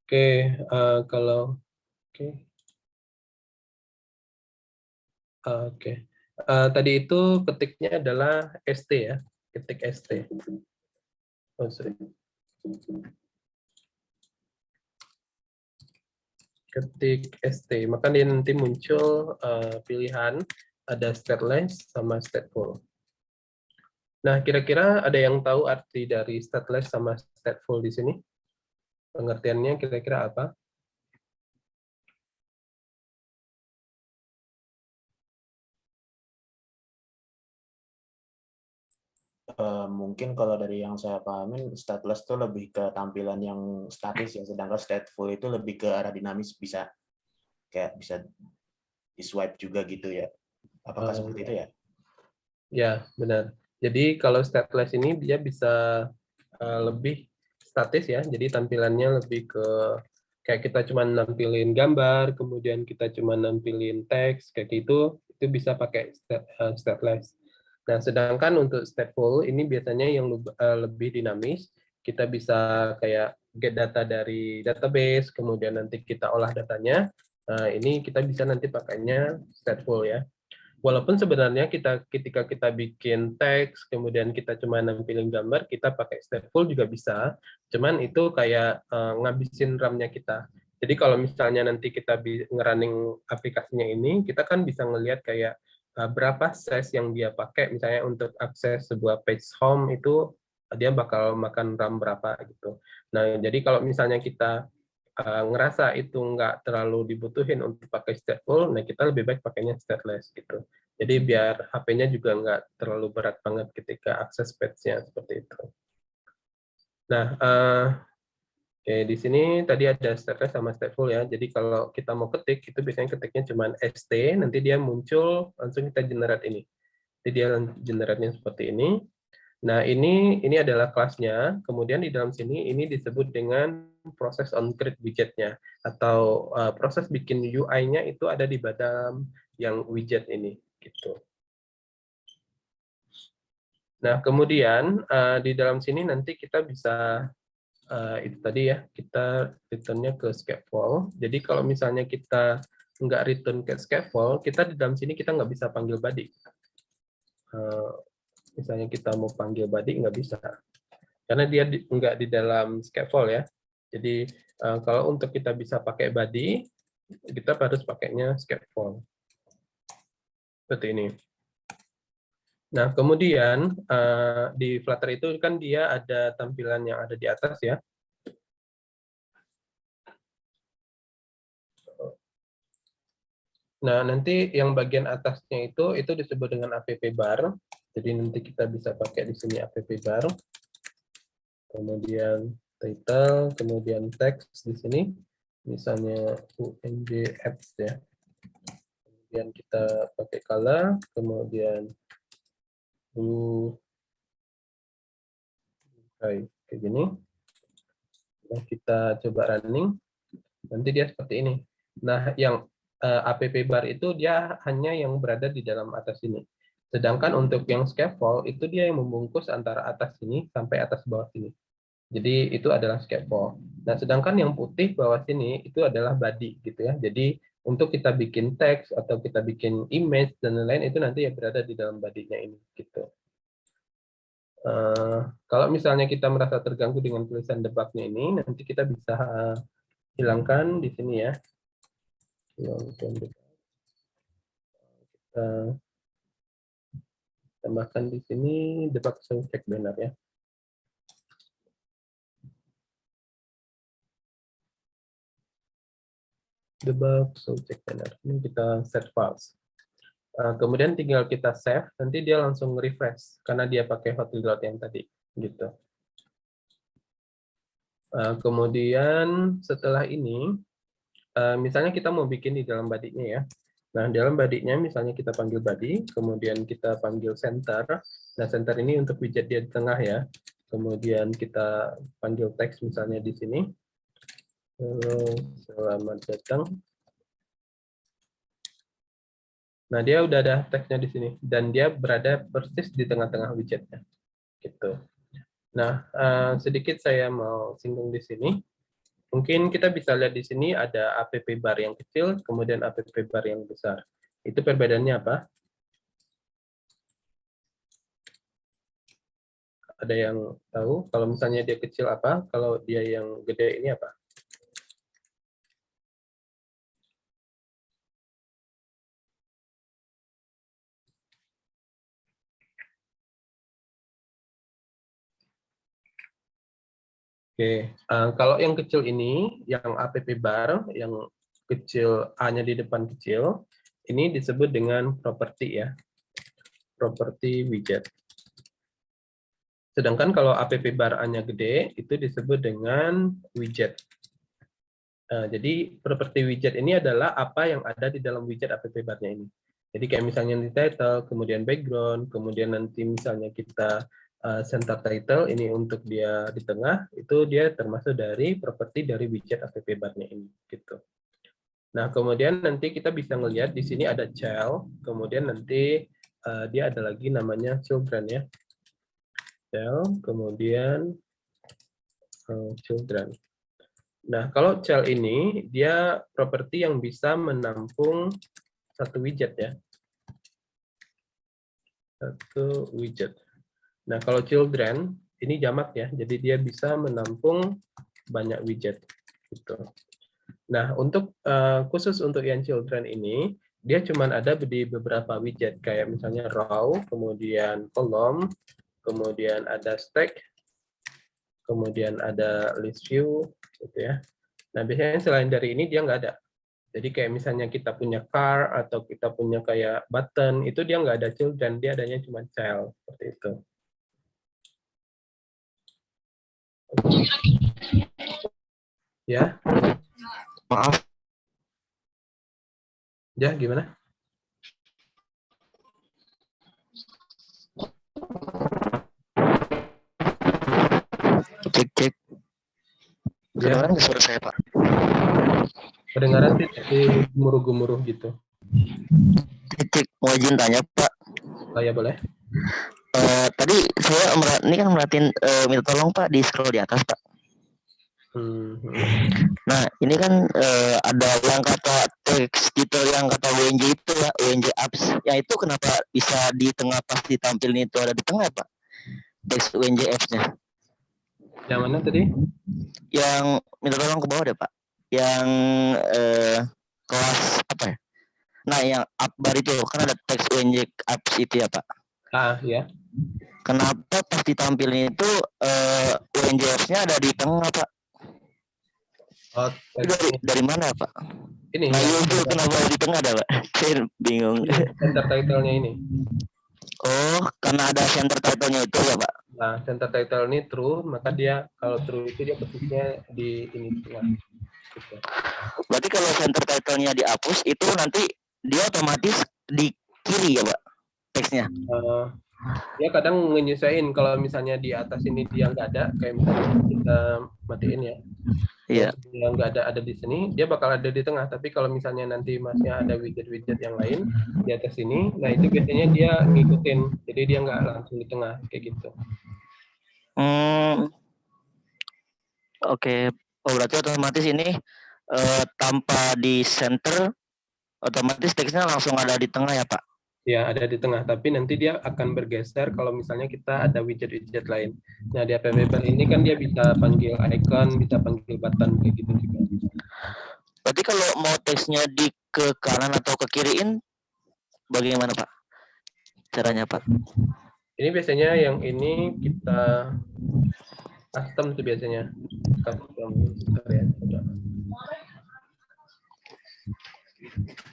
Oke, kalau oke. Oke. Tadi itu ketiknya adalah ST ya, ketik ST. Oh, sorry. Ketik ST, maka dia nanti muncul pilihan ada stateless sama stateful. Nah, kira-kira ada yang tahu arti dari stateless sama stateful di sini? Pengertiannya kira-kira apa? Mungkin kalau dari yang saya pahamin, stateless itu lebih ke tampilan yang statis ya, sedangkan stateful itu lebih ke arah dinamis, bisa kayak bisa di swipe juga gitu ya. Apakah seperti itu ya? Ya, benar. Jadi kalau stateless ini dia bisa lebih statis ya, jadi tampilannya lebih ke kayak kita cuma nampilin gambar, kemudian kita cuma nampilin teks kayak gitu, itu bisa pakai stateless. Nah, sedangkan untuk stateful ini biasanya yang lebih dinamis, kita bisa kayak get data dari database, kemudian nanti kita olah datanya. Ini kita bisa nanti pakainya stateful ya. Walaupun sebenarnya ketika kita bikin teks, kemudian kita cuma nampilin gambar, kita pakai stateful juga bisa. Cuman itu kayak ngabisin RAM-nya kita. Jadi kalau misalnya nanti kita ngerunning aplikasinya ini, kita kan bisa ngelihat kayak berapa size yang dia pakai. Misalnya untuk akses sebuah page home itu dia bakal makan RAM berapa gitu. Nah, jadi kalau misalnya kita ngerasa itu nggak terlalu dibutuhin untuk pakai stateful, nah kita lebih baik pakainya stateless gitu. Jadi biar HP-nya juga nggak terlalu berat banget ketika akses page-nya seperti itu. Nah, di sini tadi ada stateless sama stateful ya. Jadi kalau kita mau ketik, itu biasanya ketiknya cuma ST, nanti dia muncul, langsung kita generate ini. Jadi dia generate-nya seperti ini. Nah, ini adalah kelasnya. Kemudian di dalam sini ini disebut dengan proses on-create widget-nya atau proses bikin UI-nya itu ada di dalam yang widget ini gitu. Nah, kemudian di dalam sini nanti kita bisa itu tadi ya, kita return-nya ke scaffold. Jadi kalau misalnya kita nggak return ke scaffold, kita di dalam sini kita nggak bisa panggil body. Misalnya kita mau panggil body nggak bisa karena dia nggak di dalam scaffold ya. Jadi kalau untuk kita bisa pakai body, kita harus pakainya scaffold seperti ini. Nah, kemudian di Flutter itu kan dia ada tampilan yang ada di atas ya. Nah, nanti yang bagian atasnya itu disebut dengan app bar. Jadi nanti kita bisa pakai di sini app bar. Kemudian title, kemudian teks di sini, misalnya UNJ apps ya. Kemudian kita pakai color, kemudian blue, kayak gini. Nah, kita coba running, nanti dia seperti ini. Nah, yang app bar itu dia hanya yang berada di dalam atas ini. Sedangkan untuk yang scaffold itu dia yang membungkus antara atas sini sampai atas bawah sini. Jadi itu adalah scaffold. Nah, sedangkan yang putih bawah sini itu adalah body gitu ya. Jadi untuk kita bikin teks atau kita bikin image dan lain-lain itu nanti ya berada di dalam body-nya ini gitu. Kalau misalnya kita merasa terganggu dengan tulisan debug-nya ini, nanti kita bisa hilangkan di sini ya. Kita tambahkan di sini debug show check banner ya. Debug show check banner. Ini kita set files. Kemudian tinggal kita save, nanti dia langsung refresh karena dia pakai hot reload yang tadi gitu. Kemudian setelah ini, misalnya kita mau bikin di dalam body-nya ya. Nah, dalam body-nya misalnya kita panggil body, kemudian kita panggil center. Nah, center ini untuk widget dia di tengah ya. kemudian kita panggil teks misalnya di sini. Halo, selamat datang. Nah, dia udah ada teksnya di sini dan dia berada persis di tengah-tengah widgetnya. Gitu. Nah, sedikit saya mau singgung di sini. Mungkin kita bisa lihat di sini ada app bar yang kecil, kemudian app bar yang besar. Itu perbedaannya apa? Ada yang tahu? Kalau misalnya dia kecil apa? Kalau dia yang gede ini apa? Oke, kalau yang kecil ini, yang app bar, yang kecil A-nya di depan kecil, ini disebut dengan properti ya, properti widget. Sedangkan kalau app bar A-nya gede, itu disebut dengan widget. Jadi properti widget ini adalah apa yang ada di dalam widget app bar-nya ini. Jadi kayak misalnya di title, kemudian background, kemudian nanti misalnya kita center title ini untuk dia di tengah, itu dia termasuk dari properti dari widget app bar-nya ini gitu. Nah, kemudian nanti kita bisa ngelihat di sini ada child, kemudian nanti dia ada lagi namanya children ya. Child, kemudian children. Nah, kalau child ini dia properti yang bisa menampung satu widget ya. Satu widget. Nah, kalau children ini jamak ya, jadi dia bisa menampung banyak widget gitu. Nah, untuk khusus untuk yang children ini, dia cuma ada di beberapa widget kayak misalnya row, kemudian column, kemudian ada stack, kemudian ada list view gitu ya. Nah, biasanya selain dari ini dia nggak ada. Jadi kayak misalnya kita punya car atau kita punya kayak button, itu dia nggak ada children, dia adanya cuma child seperti itu. Ya, Maaf, ya gimana? cek cek. Ya, Kedengaran nggak suara saya, Pak? kedengaran sih tapi gemuruh-gemuruh gitu. Cek cek. Mau izin tanya, Pak. Oh ya boleh. Tadi saya ini kan merhatiin minta tolong Pak di scroll di atas, Pak. Nah, ini kan ada yang kata teks gitu, yang kata WNJ itu ya, WNJ apps. Ya itu kenapa bisa di tengah pas ditampilin itu ada di tengah, Pak? Teks WNJ apps-nya. Yang mana tadi? Yang minta tolong ke bawah deh, Pak. Yang kelas apa ya? Nah, yang up bar itu kan ada teks WNJ apps itu ya, Pak. Ah, ya. Kenapa pas ditampilin itu WNJ apps-nya ada di tengah, Pak? Oh, Dari mana, Pak? ini Nah, ya. itu kenapa di tengah ada, Pak? Saya bingung. Center title-nya ini. Oh, karena ada center title-nya itu ya, Pak? Nah, center title ini true, maka dia kalau true itu dia posisinya di ini tengah. Gitu. Berarti kalau center title-nya dihapus, itu nanti dia otomatis di kiri ya, Pak? Teksnya. Ya kadang menyesuaikan kalau misalnya di atas ini dia nggak ada, kayak misalnya kita matiin ya. Iya. Dia nggak ada di sini, dia bakal ada di tengah. Tapi kalau misalnya nanti masnya ada widget-widget yang lain di atas sini, nah itu biasanya dia ngikutin, jadi dia nggak langsung di tengah kayak gitu. Oke. Oh, berarti otomatis ini tanpa di center, otomatis teksnya langsung ada di tengah ya, Pak? Ya, ada di tengah, tapi nanti dia akan bergeser kalau misalnya kita ada widget-widget lain. Nah, di app bar ini kan dia bisa panggil icon, bisa panggil button, kayak gitu juga. Berarti kalau mau teksnya di ke kanan atau ke kiriin, bagaimana, Pak? Caranya, Pak? Ini biasanya yang ini kita custom tuh biasanya. Custom, ya.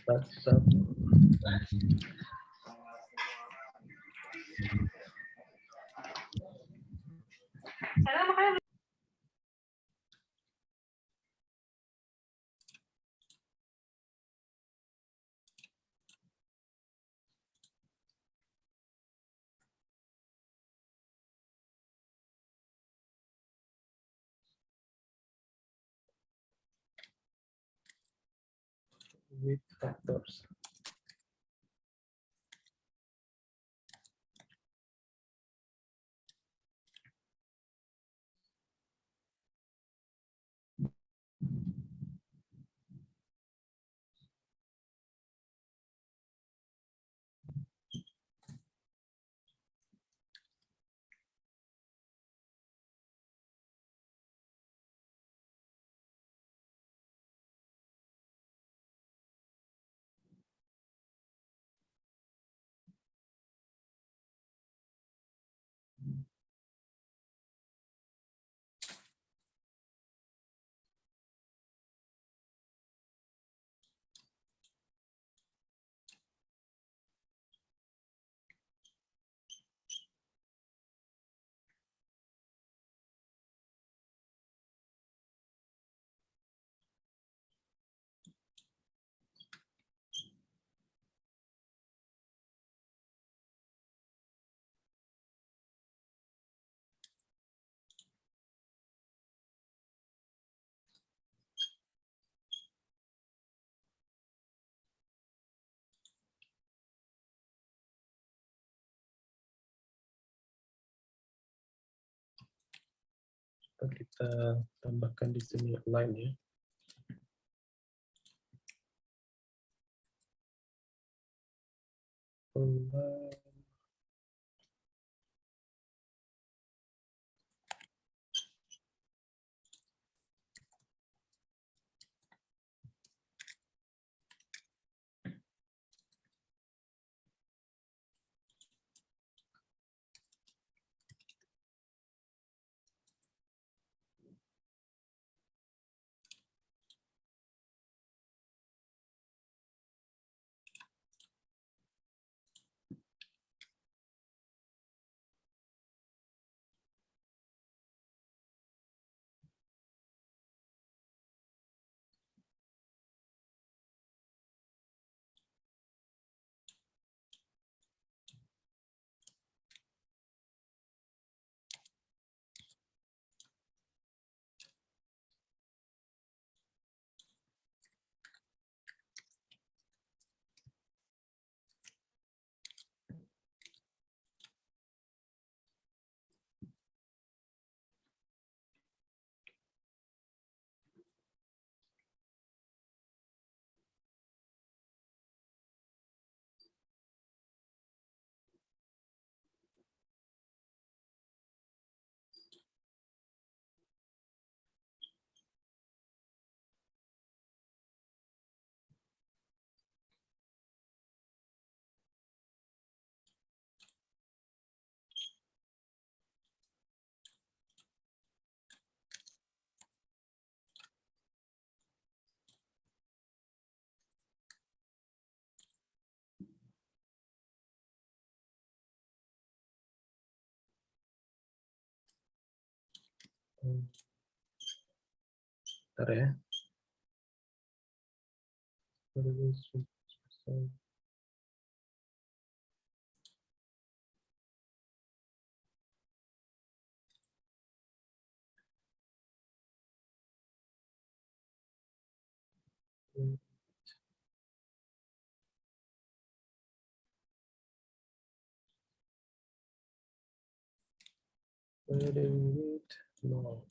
Custom. Width factors. Kita tambahkan di sini line ya. Line. Bentar ya. No.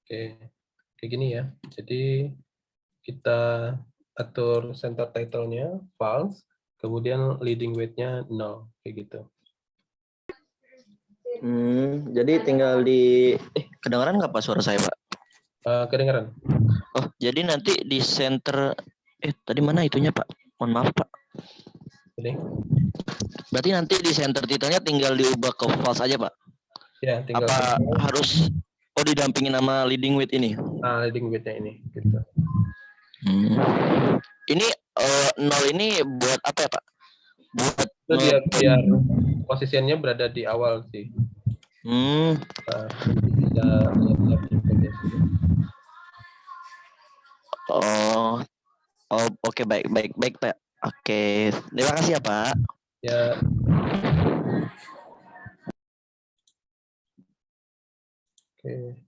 Oke, kayak gini ya. Jadi kita atur center title-nya false, kemudian leading weight-nya 0, kayak gitu. Jadi tinggal di kedengaran nggak Pak suara saya Pak? Kedengaran? Oh, jadi nanti di center tadi mana itunya Pak? Mohon maaf Pak. Ini? Berarti nanti di center titelnya tinggal diubah ke false aja Pak? Ya, tinggal Apa harus didampingin sama leading weight ini? leading weight-nya ini, gitu. Ini 0 ini buat apa ya Pak? Buat Itu biar posisinya berada di awal sih. Bisa lihat di bagian sini. Oke, baik Pak. Oke, terima kasih ya Pak. Ya. Oke.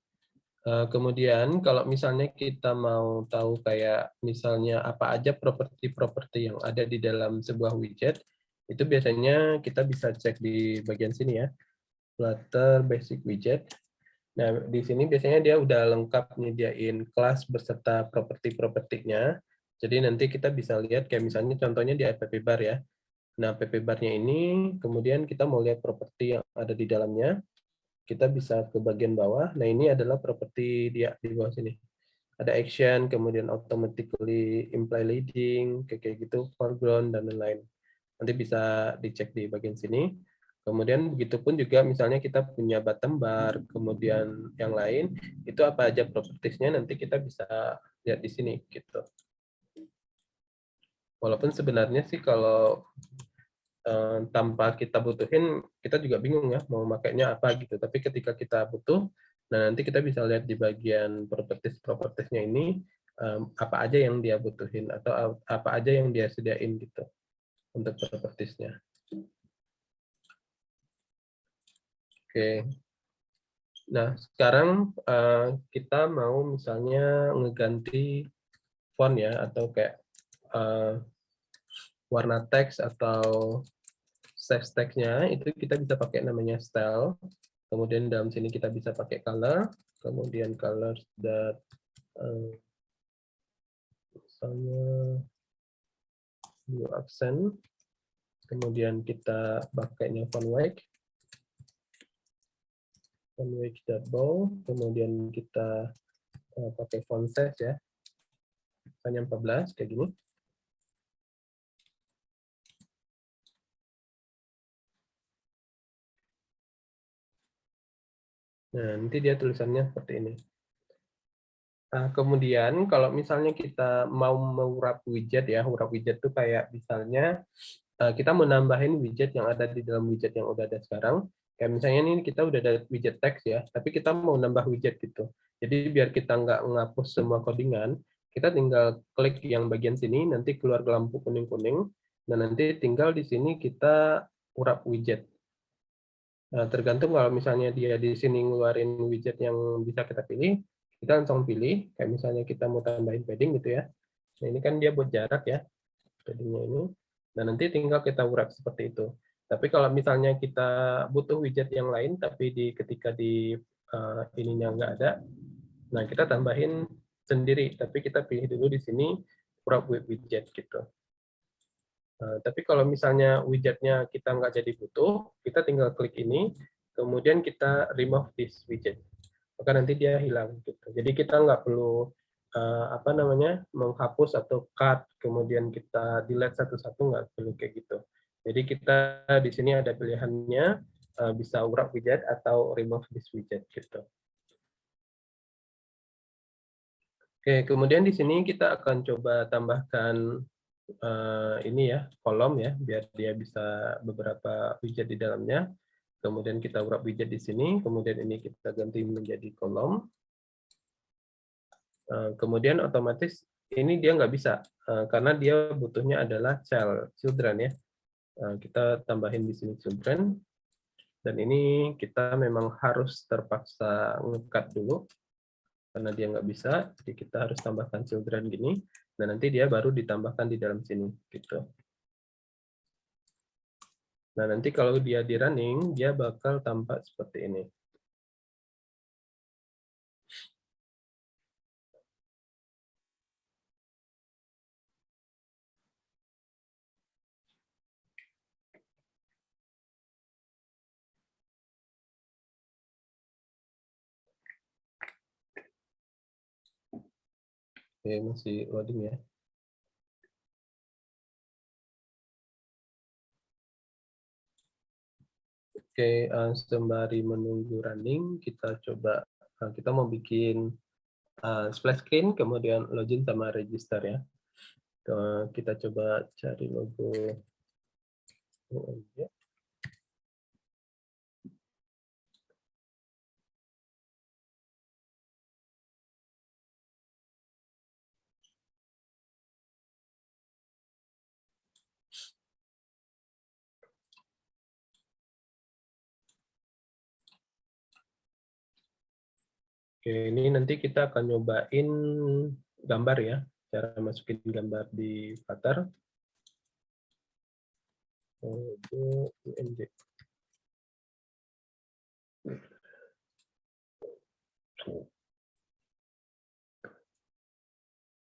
Kemudian kalau misalnya kita mau tahu kayak misalnya apa aja properti-properti yang ada di dalam sebuah widget, itu biasanya kita bisa cek di bagian sini ya, Flutter Basic Widget. Nah, di sini biasanya dia udah lengkap nyediain kelas beserta properti-propertinya. Jadi nanti kita bisa lihat kayak misalnya contohnya di app bar ya. Nah, app bar-nya ini kemudian kita mau lihat properti yang ada di dalamnya. Kita bisa ke bagian bawah. Nah, ini adalah properti dia di bawah sini. Ada action, kemudian automatically imply leading, kayak gitu, foreground, dan lain-lain. Nanti bisa dicek di bagian sini. Kemudian begitupun juga misalnya kita punya bottom bar, kemudian yang lain, itu apa aja propertiesnya nanti kita bisa lihat di sini gitu. Walaupun sebenarnya sih kalau tanpa kita butuhin, kita juga bingung ya mau makainya apa gitu. Tapi ketika kita butuh, nah nanti kita bisa lihat di bagian properties-propertiesnya ini apa aja yang dia butuhin atau apa aja yang dia sediain gitu untuk propertiesnya. Oke. Nah, sekarang kita mau misalnya ngeganti font ya, atau kayak warna teks atau size teksnya, itu kita bisa pakai namanya style. Kemudian dalam sini kita bisa pakai color, kemudian colors that misalnya blue accent, kemudian kita pakainya font weight double, kemudian kita pakai font size ya, misalnya 14 kayak gini. Nah, nanti dia tulisannya seperti ini. Nah, kemudian kalau misalnya kita mau mewrap widget ya, wrap widget itu kayak misalnya kita mau nambahin widget yang ada di dalam widget yang udah ada sekarang. Kayak misalnya ini kita udah ada widget teks ya, tapi kita mau nambah widget gitu. Jadi biar kita nggak menghapus semua codingan, kita tinggal klik yang bagian sini, nanti keluar lampu kuning-kuning, dan nanti tinggal di sini kita wrap widget. Nah, tergantung kalau misalnya dia di sini ngeluarin widget yang bisa kita pilih, kita langsung pilih, kayak misalnya kita mau tambahin padding gitu ya. Nah, ini kan dia buat jarak ya, paddingnya ini. Nah, nanti tinggal kita wrap seperti itu. Tapi kalau misalnya kita butuh widget yang lain, tapi ketika di ininya nggak ada, nah kita tambahin sendiri. Tapi kita pilih dulu di sini wrap with widget gitu. Tapi kalau misalnya widgetnya kita nggak jadi butuh, kita tinggal klik ini, kemudian kita remove this widget. Maka nanti dia hilang. Gitu. Jadi kita nggak perlu menghapus atau cut, kemudian kita delete satu-satu, nggak perlu kayak gitu. Jadi kita di sini ada pilihannya, bisa wrap widget atau remove this widget. Gitu. Oke, kemudian di sini kita akan coba tambahkan ini ya, kolom ya, biar dia bisa beberapa widget di dalamnya. Kemudian kita wrap widget di sini, kemudian ini kita ganti menjadi kolom. Kemudian otomatis ini dia nggak bisa, karena dia butuhnya adalah children ya. Kita tambahin di sini children, dan ini kita memang harus terpaksa nge-cut dulu, karena dia nggak bisa, jadi kita harus tambahkan children gini, dan nanti dia baru ditambahkan di dalam sini gitu. Nah, nanti kalau dia di running, dia bakal tampak seperti ini. Oke, masih loading ya. Oke, sembari menunggu running, kita coba, kita mau bikin splash screen, kemudian login sama register ya. Kita coba cari logo UMJ. Oke, ini nanti kita akan nyobain gambar ya, cara masukin gambar di Flutter. Logo UMJ.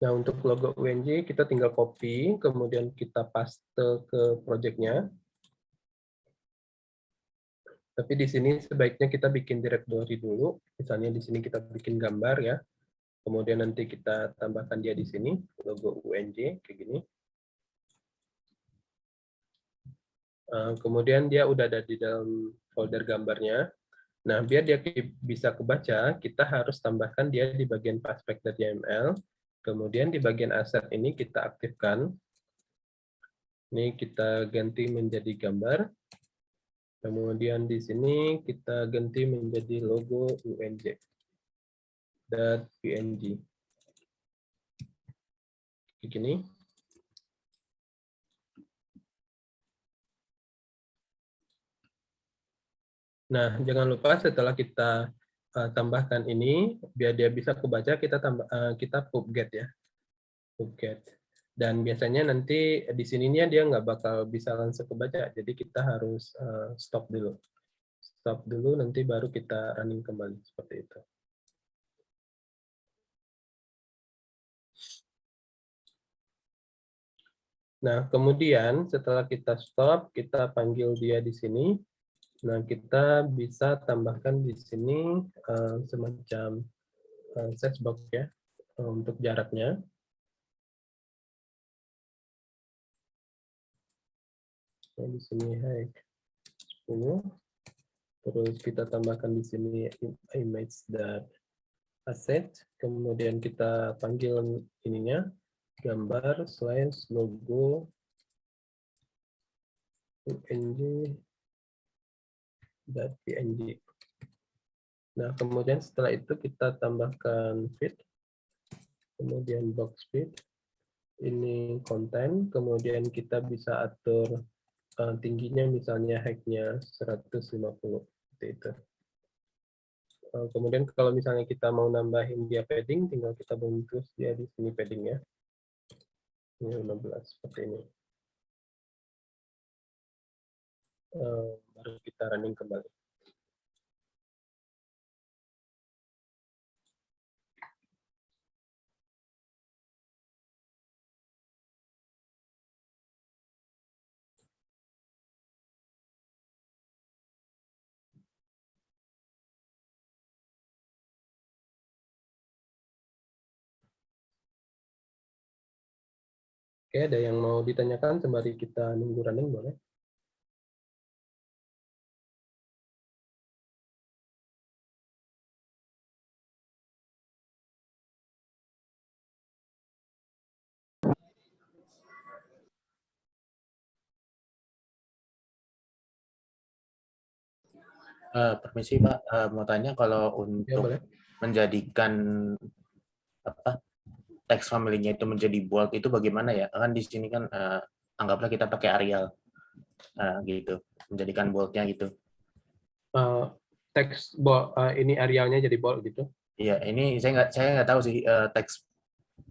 Nah, untuk logo UNJ kita tinggal copy, kemudian kita paste ke project-nya. Tapi di sini sebaiknya kita bikin directory dulu. Misalnya di sini kita bikin gambar ya. Kemudian nanti kita tambahkan dia di sini, logo UNJ kayak gini. Kemudian dia udah ada di dalam folder gambarnya. Nah, biar dia bisa kebaca, kita harus tambahkan dia di bagian pathspec.yml. Kemudian di bagian asset ini kita aktifkan. Ini kita ganti menjadi gambar. Kemudian di sini kita ganti menjadi logo unj.png. Begini. Nah, jangan lupa setelah kita tambahkan ini, biar dia bisa kebaca, kita pubget ya. Pubget. Dan biasanya nanti di sininya dia nggak bakal bisa langsung kebaca, jadi kita harus stop dulu. Stop dulu, nanti baru kita running kembali, seperti itu. Nah, kemudian setelah kita stop, kita panggil dia di sini. Nah, kita bisa tambahkan di sini semacam search box ya, untuk jaraknya. Nah, di sini height 10. Terus kita tambahkan di sini image.asset. Kemudian kita panggil ininya, gambar slash logo unj.png. Nah, kemudian setelah itu kita tambahkan feed, kemudian box feed, ini konten, kemudian kita bisa atur tingginya, misalnya height-nya 150, seperti itu. Kemudian kalau misalnya kita mau nambahin dia padding, tinggal kita bungkus dia di sini paddingnya. Ini 15, seperti ini. Baru kita running kembali. Oke, ada yang mau ditanyakan sembari kita nunggu running, boleh? Permisi Pak, mau tanya kalau Ya, untuk boleh. menjadikan teks family-nya itu menjadi bold itu bagaimana ya? Kan di sini kan anggaplah kita pakai Arial gitu, menjadikan bold-nya gitu. Teks ini Arialnya jadi bold gitu. Iya, ini saya nggak tahu sih teks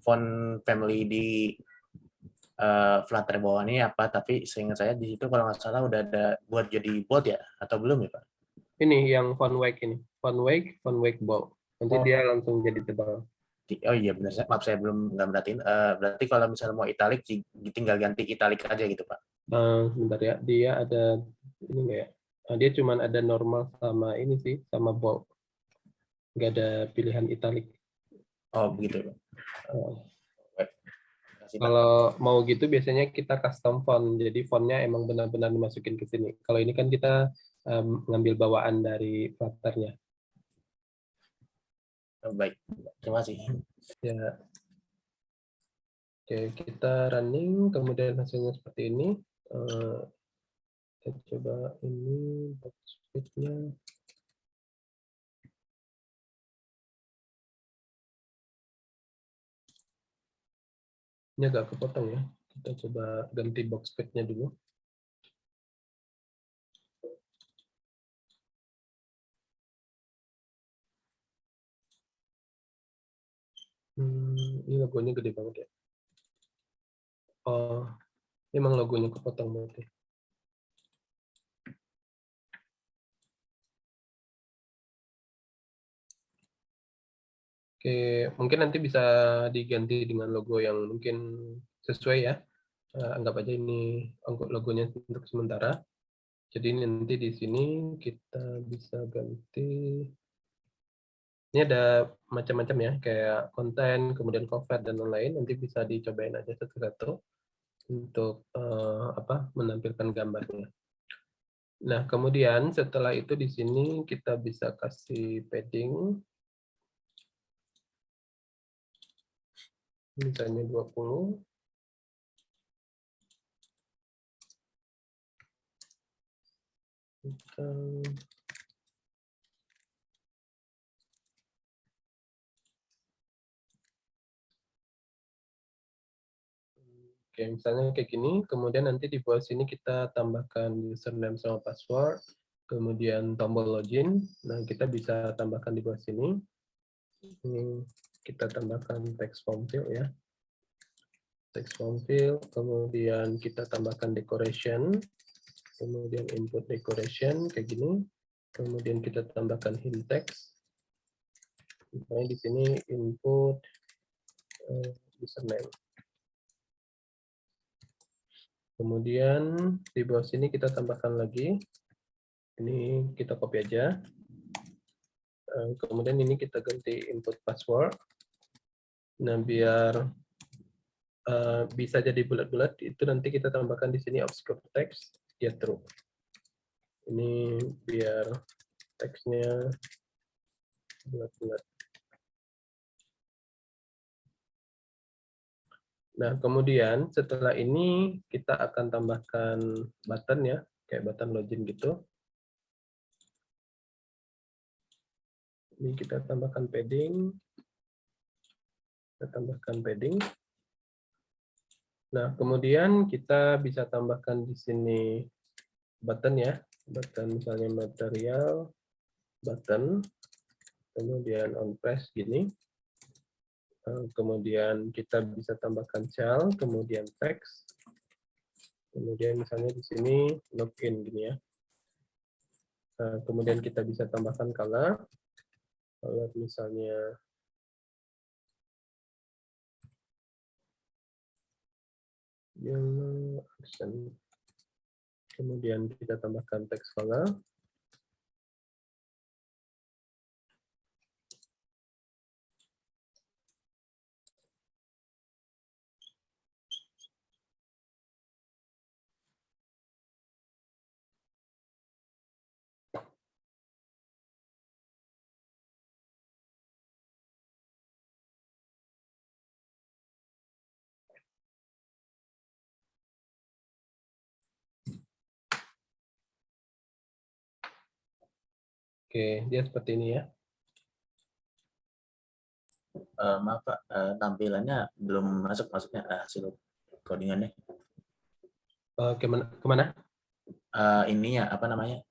font family di Flutter bawah ini apa, tapi seingat saya di situ kalau nggak salah udah ada buat jadi bold ya, atau belum ya Pak? Ini yang font wake ini, font wake bold. Nanti dia langsung jadi tebal. Oh iya benar, maaf saya belum nggak merhatiin. Berarti kalau misalnya mau italic, tinggal ganti italic aja gitu Pak? Sebentar ya, dia ada ini nggak ya? Dia cuma ada normal sama ini sih, sama bold. Nggak ada pilihan italic. Oh, begitu. Pak. Eh, Baik. Terima kasih, Pak. Kalau mau gitu biasanya kita custom font, jadi fontnya emang benar-benar dimasukin ke sini. Kalau ini kan kita ngambil bawaan dari Flutter-nya. Baik, terima kasih. Ya, oke, kita running, kemudian hasilnya seperti ini. Kita coba ini box speed-nya. Ini agak kepotong ya. Kita coba ganti box speed-nya dulu. Ini logonya gede banget ya. Oh, emang logonya kepotong banget ya. Oke, mungkin nanti bisa diganti dengan logo yang mungkin sesuai ya. Anggap aja ini logonya untuk sementara. Jadi nanti di sini kita bisa ganti. Ini ada macam-macam ya, kayak konten, kemudian cover dan lain-lain. Nanti bisa dicobain aja satu-satu untuk menampilkan gambarnya. Nah, kemudian setelah itu di sini kita bisa kasih padding. Misalnya 20. Oke, misalnya kayak gini, kemudian nanti di bawah sini kita tambahkan username sama password, kemudian tombol login. Nah, kita bisa tambahkan di bawah sini. Ini kita tambahkan text form field ya. Text form field, kemudian kita tambahkan decoration, kemudian input decoration kayak gini. Kemudian kita tambahkan hint text. Misalnya di sini input username. Kemudian di bawah sini kita tambahkan lagi. Ini kita copy aja. Kemudian ini kita ganti input password. Nah, biar bisa jadi bulat-bulat, itu nanti kita tambahkan di sini obscure text, ya true. Ini biar teksnya bulat-bulat. Nah, kemudian setelah ini kita akan tambahkan button ya, kayak button login gitu. Ini kita tambahkan padding. Kita tambahkan padding. Nah, kemudian kita bisa tambahkan di sini button ya. Button misalnya material, button, kemudian on press gini. Kemudian kita bisa tambahkan shell, kemudian text. Kemudian misalnya di sini login gini ya. Kemudian kita bisa tambahkan color. Color misalnya yellow accent. Kemudian kita tambahkan text color. Oke, dia seperti ini ya. Maaf Pak, tampilannya belum masuk maksudnya hasil codingannya. Kemana? Ininya apa namanya?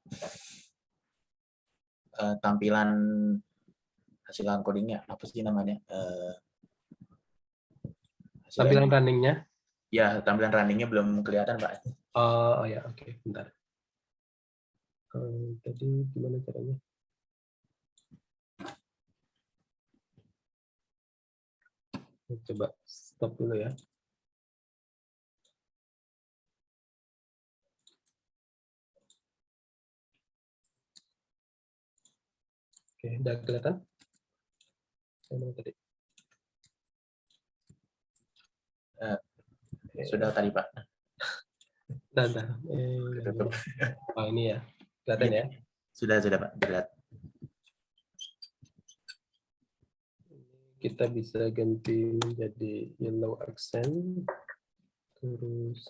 Tampilan hasilan codingnya apa sih namanya? Tampilan runningnya? Ya, tampilan runningnya belum kelihatan Pak. Oh ya, oke, bentar. Tadi gimana caranya? Coba stop dulu ya. Oke, udah kelihatan? Saya mau tadi. sudah tadi Pak. Nah. Tutup. Oh ini ya, kelihatan ya. Sudah Pak. Berat. Kita bisa ganti menjadi yellow accent, terus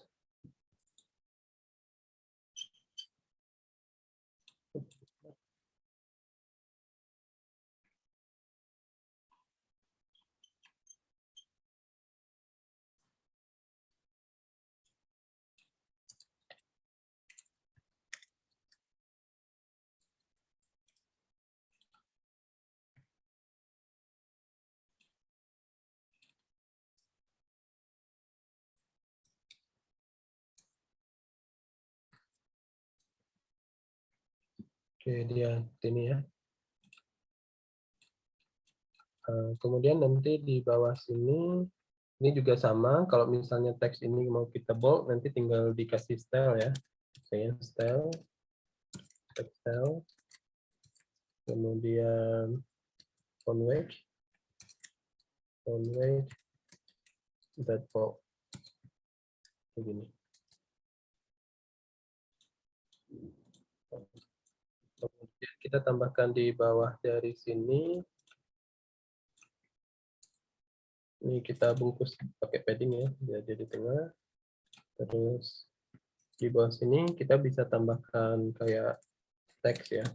oke dia ini ya. Kemudian nanti di bawah sini ini juga sama. Kalau misalnya teks ini mau kita bold, nanti tinggal dikasih style ya. Saya style, text style, kemudian font weight, that bold, begini. Kemudian kita tambahkan di bawah dari sini. Ini kita bungkus pakai padding ya, jadi di tengah. Terus di bawah sini kita bisa tambahkan kayak teks ya.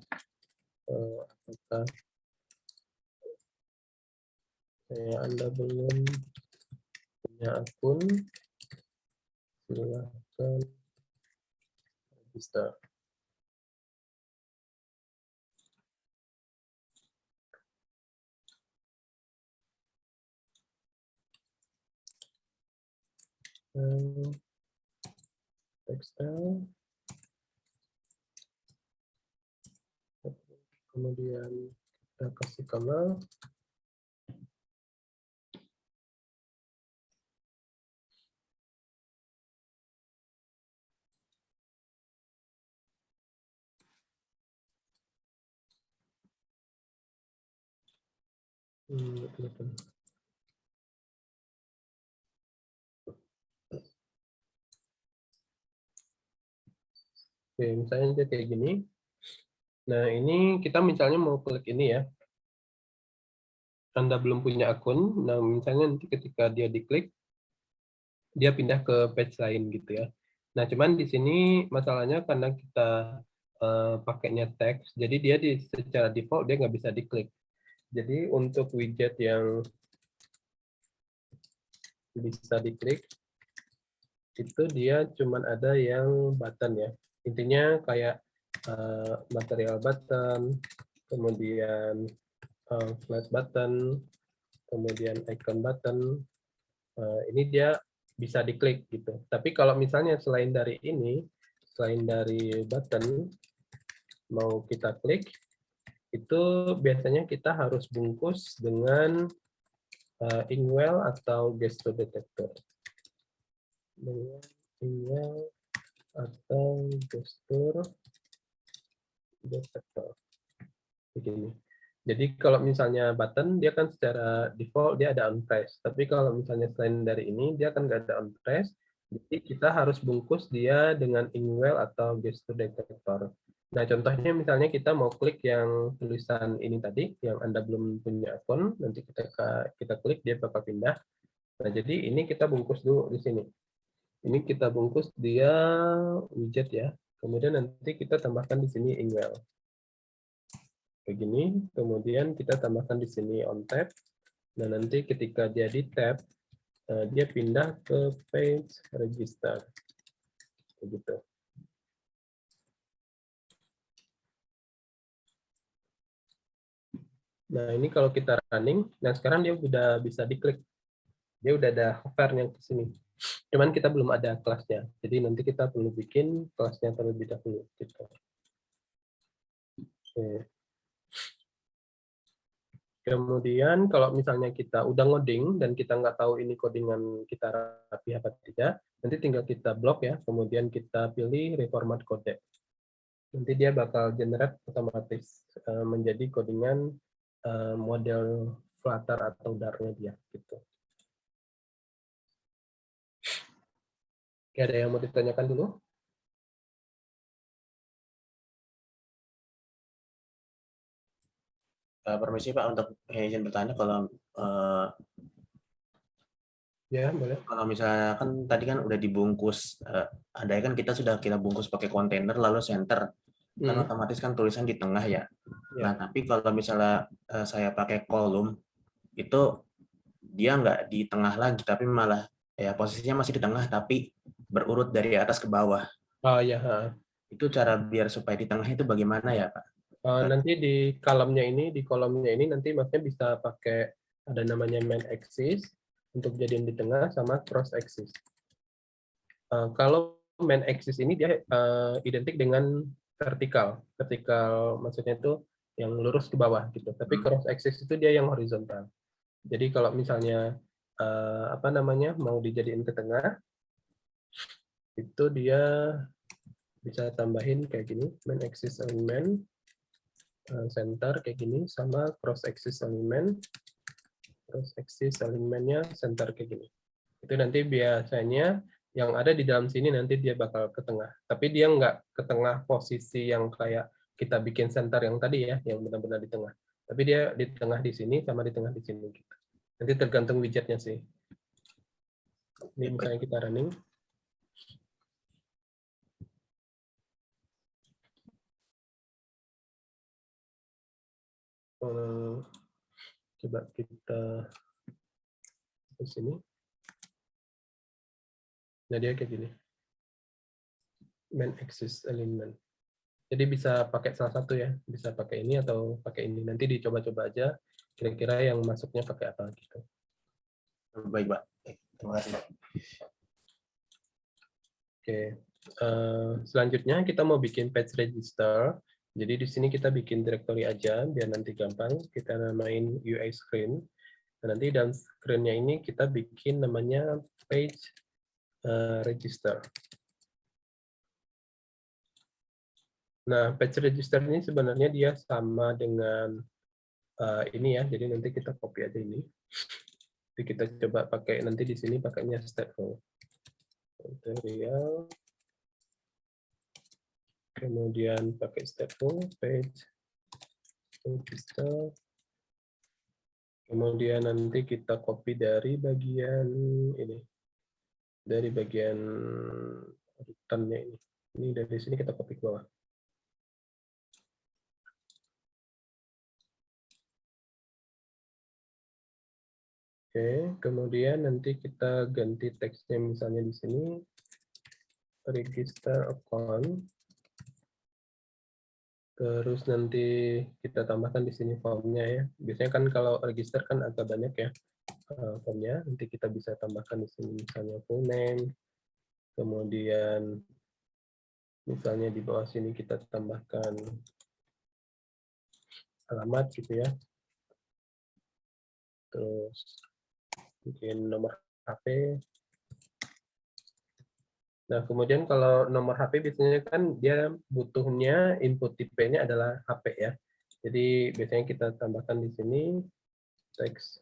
Apakah Anda belum punya akun, silahkan register. Textile, kemudian kita kasih color, oke, misalnya dia kayak gini. Nah, ini kita misalnya mau klik ini ya. Anda belum punya akun, nah misalnya nanti ketika dia diklik, dia pindah ke page lain gitu ya. Nah, cuman di sini masalahnya karena kita pakainya teks, jadi dia secara default dia nggak bisa diklik. Jadi untuk widget yang bisa diklik, itu dia cuman ada yang button ya. Intinya kayak material button, kemudian flash button, kemudian icon button, ini dia bisa diklik gitu. Tapi kalau misalnya selain dari ini, selain dari button, mau kita klik, itu biasanya kita harus bungkus dengan inkwell atau gesture detector. Dengan inkwell atau gesture detector. Begini. Jadi kalau misalnya button, dia kan secara default dia ada on press. Tapi kalau misalnya selain dari ini, dia kan nggak ada on press. Jadi kita harus bungkus dia dengan inkwell atau gesture detector. Nah contohnya misalnya kita mau klik yang tulisan ini tadi, yang Anda belum punya akun, nanti kita klik dia bakal pindah. Nah jadi ini kita bungkus dulu di sini. Ini kita bungkus dia widget ya. Kemudian nanti kita tambahkan di sini inkwell. Begini, kemudian kita tambahkan di sini on tab. Nah, nanti ketika dia di tab, dia pindah ke page register. Begitu. Nah, ini kalau kita running, nah sekarang dia udah bisa diklik. Dia udah ada hovernya ke sini. Cuman kita belum ada kelasnya. Jadi nanti kita perlu bikin kelasnya terlebih dahulu. Gitu. Oke. Kemudian kalau misalnya kita udah ngoding dan kita nggak tahu ini codingan kita rapi apa tidak, nanti tinggal kita blok ya, kemudian kita pilih reformat code. Nanti dia bakal generate otomatis menjadi codingan model Flutter atau Dart-nya dia gitu. Oke, ada yang mau ditanyakan dulu? Permisi Pak, untuk izin bertanya kalau Ya, boleh. kalau misalnya kan tadi kan udah dibungkus, ada kan kita bungkus pakai kontainer lalu center, kan otomatis kan tulisan di tengah ya. Nah, tapi kalau misalnya saya pakai kolom, itu dia nggak di tengah lagi, tapi malah ya posisinya masih di tengah, tapi berurut dari atas ke bawah. Oh ya, Itu cara biar supaya di tengah itu bagaimana ya Pak? nanti di kolomnya ini nanti maksudnya bisa pakai ada namanya main axis untuk jadiin di tengah sama cross axis. Kalau main axis ini dia identik dengan vertikal maksudnya itu yang lurus ke bawah gitu. Tapi cross axis itu dia yang horizontal. Jadi kalau misalnya apa namanya mau dijadiin ke tengah, itu dia bisa tambahin kayak gini, main axis alignment center kayak gini sama cross axis alignment alignmentnya center kayak gini. Itu nanti biasanya yang ada di dalam sini nanti dia bakal ke tengah. Tapi dia nggak ke tengah posisi yang kayak kita bikin center yang tadi ya, yang benar-benar di tengah. Tapi dia di tengah di sini sama di tengah di sini gitu. Nanti tergantung widgetnya sih. Ini misalnya kita running. Coba kita ke sini. Nah, dia kayak gini. Main axis alignment. Jadi bisa pakai salah satu ya, bisa pakai ini atau pakai ini. Nanti dicoba-coba aja kira-kira yang masuknya pakai apa gitu. Baik, Pak. Terima kasih. Oke. Selanjutnya kita mau bikin page register. Jadi di sini kita bikin directory aja biar nanti gampang. Kita namain UI screen. Dan nanti dalam screen-nya ini kita bikin namanya page register. Nah, page register ini sebenarnya dia sama dengan ini ya. Jadi nanti kita copy aja ini. Jadi kita coba pakai nanti di sini pakainya stateful. Tutorial. Kemudian pakai stateful page register. Kemudian nanti kita copy dari bagian ini. Dari bagian return-nya ini. Ini dari sini kita copy ke bawah. Oke, kemudian nanti kita ganti teksnya misalnya di sini register account. Terus nanti kita tambahkan di sini formnya ya. Biasanya kan kalau register kan agak banyak ya formnya. Nanti kita bisa tambahkan di sini misalnya full name. Kemudian misalnya di bawah sini kita tambahkan alamat gitu ya. Terus mungkin nomor HP. Nah, kemudian kalau nomor HP biasanya kan dia butuhnya input tipe-nya adalah HP ya. Jadi biasanya kita tambahkan di sini teks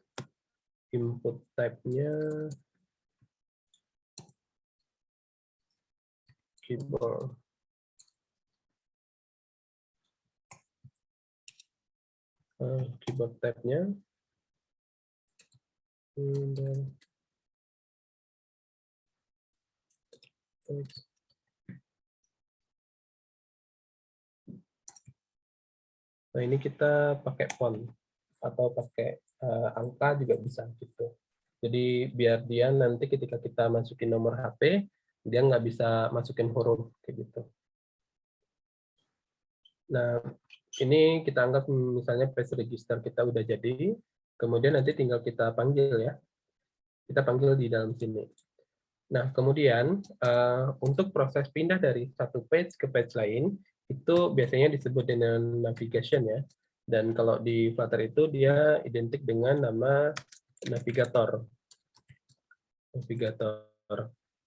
input type-nya keyboard. Keyboard type-nya nah, ini kita pakai font atau pakai angka juga bisa gitu. Jadi biar dia nanti ketika kita masukin nomor HP, dia nggak bisa masukin huruf kayak gitu. Nah, ini kita anggap misalnya page register kita udah jadi, kemudian nanti tinggal kita panggil ya. Kita panggil di dalam sini. Nah, kemudian untuk proses pindah dari satu page ke page lain, itu biasanya disebut dengan navigation ya. Dan kalau di Flutter itu dia identik dengan nama navigator.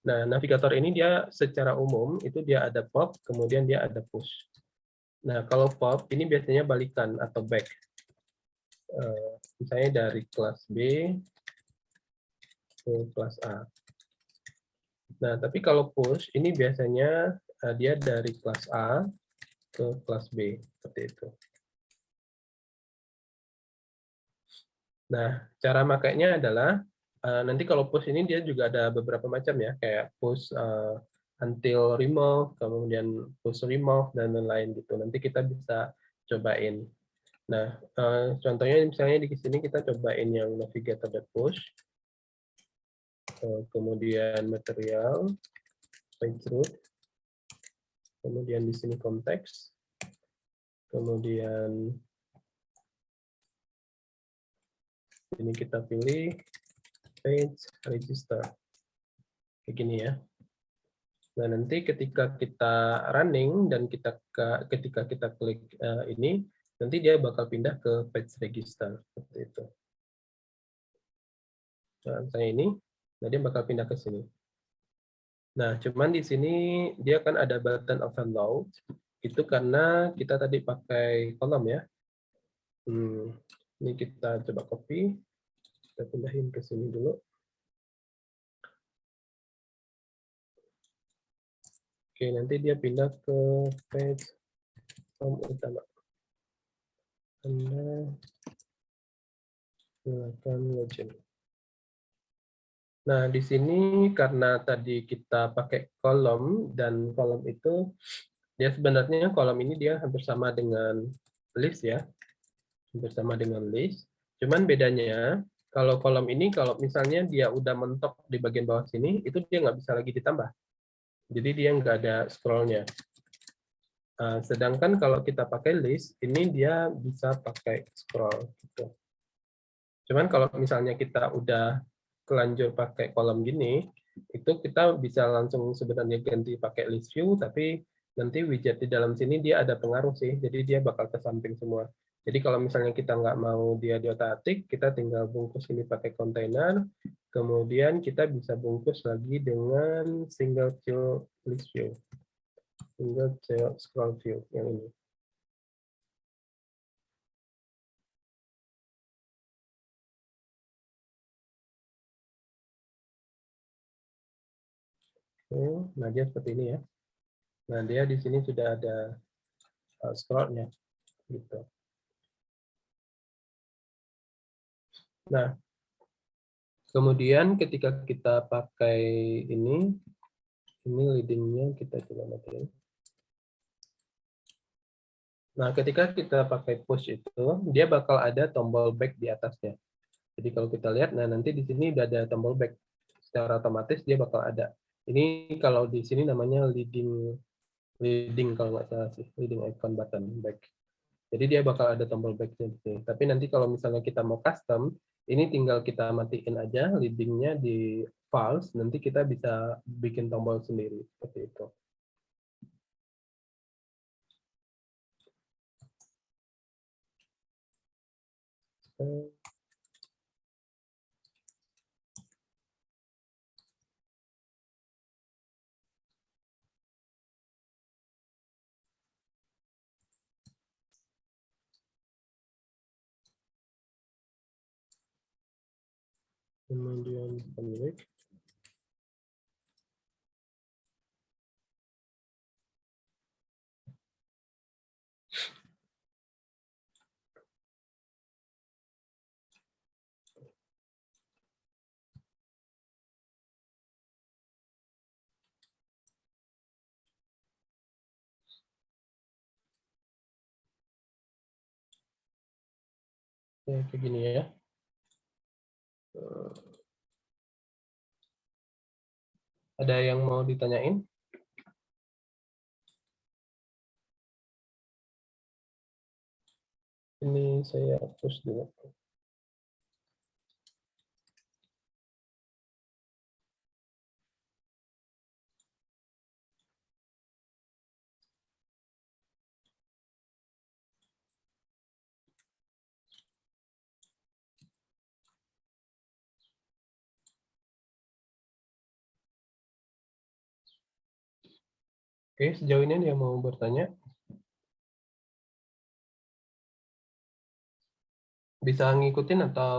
Nah, navigator ini dia secara umum itu dia ada pop, kemudian dia ada push. Nah, kalau pop ini biasanya balikan atau back. Misalnya dari kelas B ke kelas A. Nah, tapi kalau push ini biasanya dia dari kelas A ke kelas B seperti itu. Nah, cara makainya adalah nanti kalau push ini dia juga ada beberapa macam ya, kayak push until remove, kemudian push remove dan lain-lain gitu. Nanti kita bisa cobain. Nah, contohnya misalnya di sini kita cobain yang navigator.push, kemudian material, page root, kemudian di sini konteks, kemudian ini kita pilih page register, kayak gini ya. Nah, nanti ketika kita running dan ketika kita klik ini, nanti dia bakal pindah ke page register seperti itu. Nah, misalnya ini, nah dia bakal pindah ke sini. Nah, cuman di sini dia kan ada button overload, itu karena kita tadi pakai kolom ya. Ini kita coba copy, kita pindahin ke sini dulu. Oke, nanti dia pindah ke page home utama. Anda silakan login. Nah, di sini karena tadi kita pakai kolom, dan kolom itu dia sebenarnya kolom ini dia hampir sama dengan list ya. Hampir sama dengan list. Cuman bedanya kalau kolom ini kalau misalnya dia udah mentok di bagian bawah sini, itu dia nggak bisa lagi ditambah. Jadi dia nggak ada scrollnya. Sedangkan kalau kita pakai list, ini dia bisa pakai scroll. Gitu. Cuman kalau misalnya kita udah kelanjur pakai kolom gini, itu kita bisa langsung sebenarnya ganti pakai list view, tapi nanti widget di dalam sini dia ada pengaruh sih, jadi dia bakal ke samping semua. Jadi kalau misalnya kita nggak mau dia di otak-atik, kita tinggal bungkus ini pakai kontainer, kemudian kita bisa bungkus lagi dengan single view list view, single scroll view yang ini. Nah dia seperti ini ya. Nah dia di sini sudah ada scrollnya, gitu. Nah, kemudian ketika kita pakai ini leading-nya kita coba matiin. Nah, ketika kita pakai push itu, dia bakal ada tombol back di atasnya. Jadi kalau kita lihat, nah nanti di sini udah ada tombol back. Secara otomatis dia bakal ada. Ini kalau di sini namanya leading kalau nggak salah sih, leading icon button back. Jadi dia bakal ada tombol back-nya di sini. Tapi nanti kalau misalnya kita mau custom, ini tinggal kita matiin aja leading-nya di false, nanti kita bisa bikin tombol sendiri seperti itu. Kemudian pemilik. Ya, kayak gini ya. Ada yang mau ditanyain? Ini saya hapus dulu. Oke, sejauh ini ada yang mau bertanya? Bisa ngikutin atau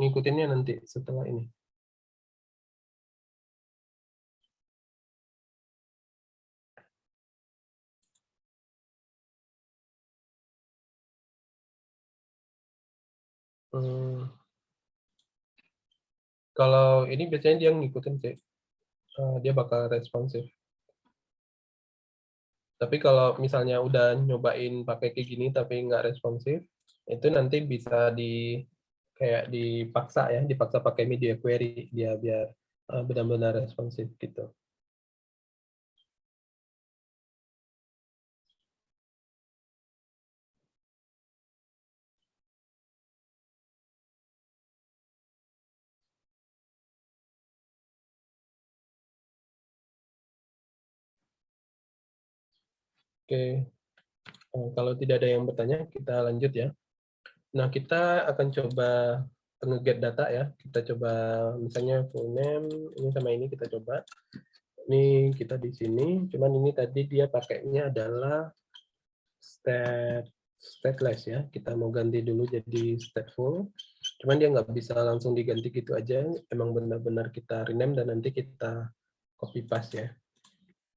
ngikutinnya nanti setelah ini? Kalau ini biasanya dia ngikutin sih, dia bakal responsif. Tapi kalau misalnya udah nyobain pakai kayak gini tapi nggak responsif, itu nanti bisa kayak dipaksa pakai media query dia biar benar-benar responsif gitu. Oke, kalau tidak ada yang bertanya, kita lanjut ya. Nah, kita akan coba nge-get data ya. Kita coba misalnya full name, ini sama ini kita coba. Ini kita di sini, cuman ini tadi dia pakainya adalah stateless ya. Kita mau ganti dulu jadi stateful. Cuman dia nggak bisa langsung diganti gitu aja. Emang benar-benar kita rename dan nanti kita copy paste ya.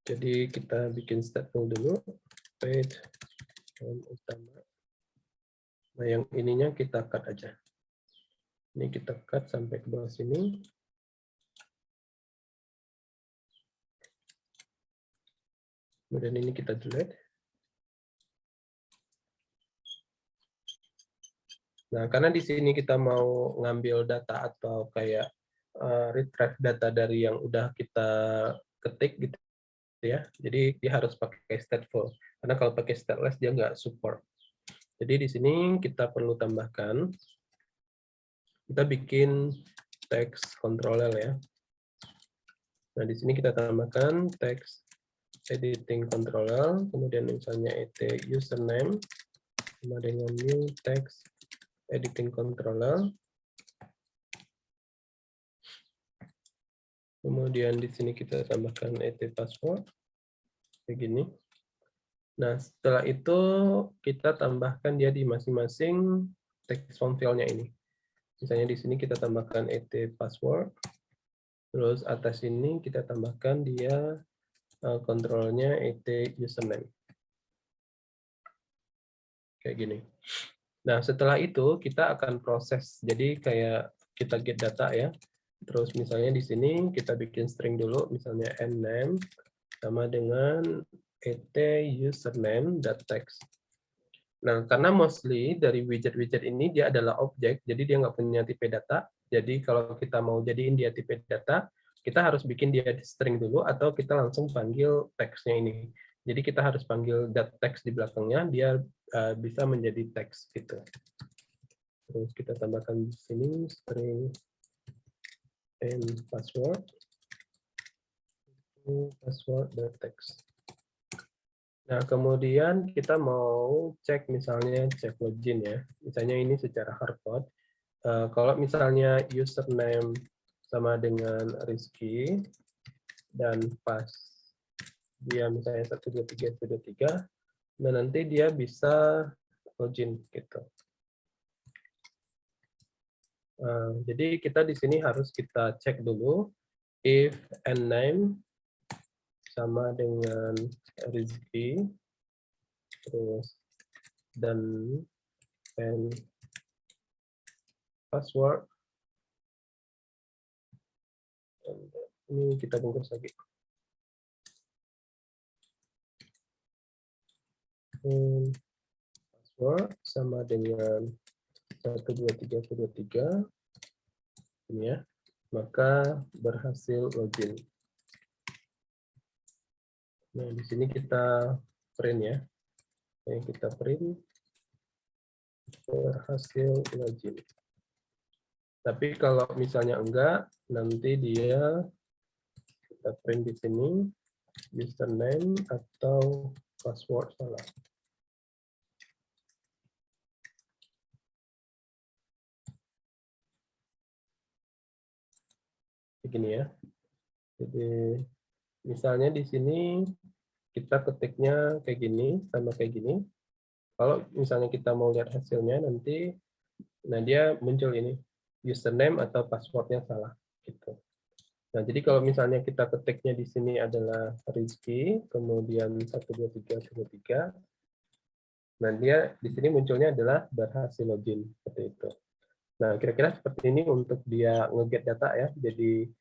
Jadi kita bikin stateful dulu. Page utama. Nah, yang ininya kita cut aja. Ini kita cut sampai ke bawah sini. Kemudian ini kita delete. Nah, karena di sini kita mau ngambil data atau kayak retrieve data dari yang udah kita ketik gitu ya. Jadi dia harus pakai stateful. Karena kalau pakai stateless dia nggak support. Jadi di sini kita perlu tambahkan, kita bikin text controller ya. Nah, di sini kita tambahkan text editing controller, kemudian misalnya username sama dengan new text editing controller. Kemudian di sini kita tambahkan password kayak gini. Nah, setelah itu kita tambahkan dia di masing-masing text form file-nya ini. Misalnya di sini kita tambahkan password, terus atas ini kita tambahkan dia kontrolnya username. Kayak gini. Nah, setelah itu kita akan proses. Jadi kayak kita get data ya. Terus misalnya di sini kita bikin string dulu, misalnya name sama dengan username.text. Nah, karena mostly dari widget-widget ini dia adalah objek, jadi dia nggak punya tipe data. Jadi kalau kita mau jadiin dia tipe data, kita harus bikin dia string dulu atau kita langsung panggil teksnya ini. Jadi kita harus panggil .text di belakangnya, dia bisa menjadi teks gitu. Terus kita tambahkan di sini string and password.text. Nah, kemudian kita mau cek misalnya cek login ya. Misalnya ini secara hardcode. Kalau misalnya username sama dengan Rizky dan pas dia misalnya 123 nah nanti dia bisa login gitu. Jadi kita di sini harus kita cek dulu if name sama dengan Rizky, terus dan password. Ini kita bungkus lagi. Password sama dengan 123 ini ya, maka berhasil login. Nah, di sini kita print ya. Kita print berhasil login. Tapi kalau misalnya enggak, nanti dia kita print di sini username atau password salah. Begini ya. Jadi misalnya di sini kita ketiknya kayak gini sama kayak gini. Kalau misalnya kita mau lihat hasilnya nanti, nah dia muncul ini username atau passwordnya salah gitu. Nah, jadi kalau misalnya kita ketiknya di sini adalah Rizky, kemudian 123, nah dia di sini munculnya adalah berhasil login seperti itu. Nah, kira-kira seperti ini untuk dia nge-get data ya. Jadi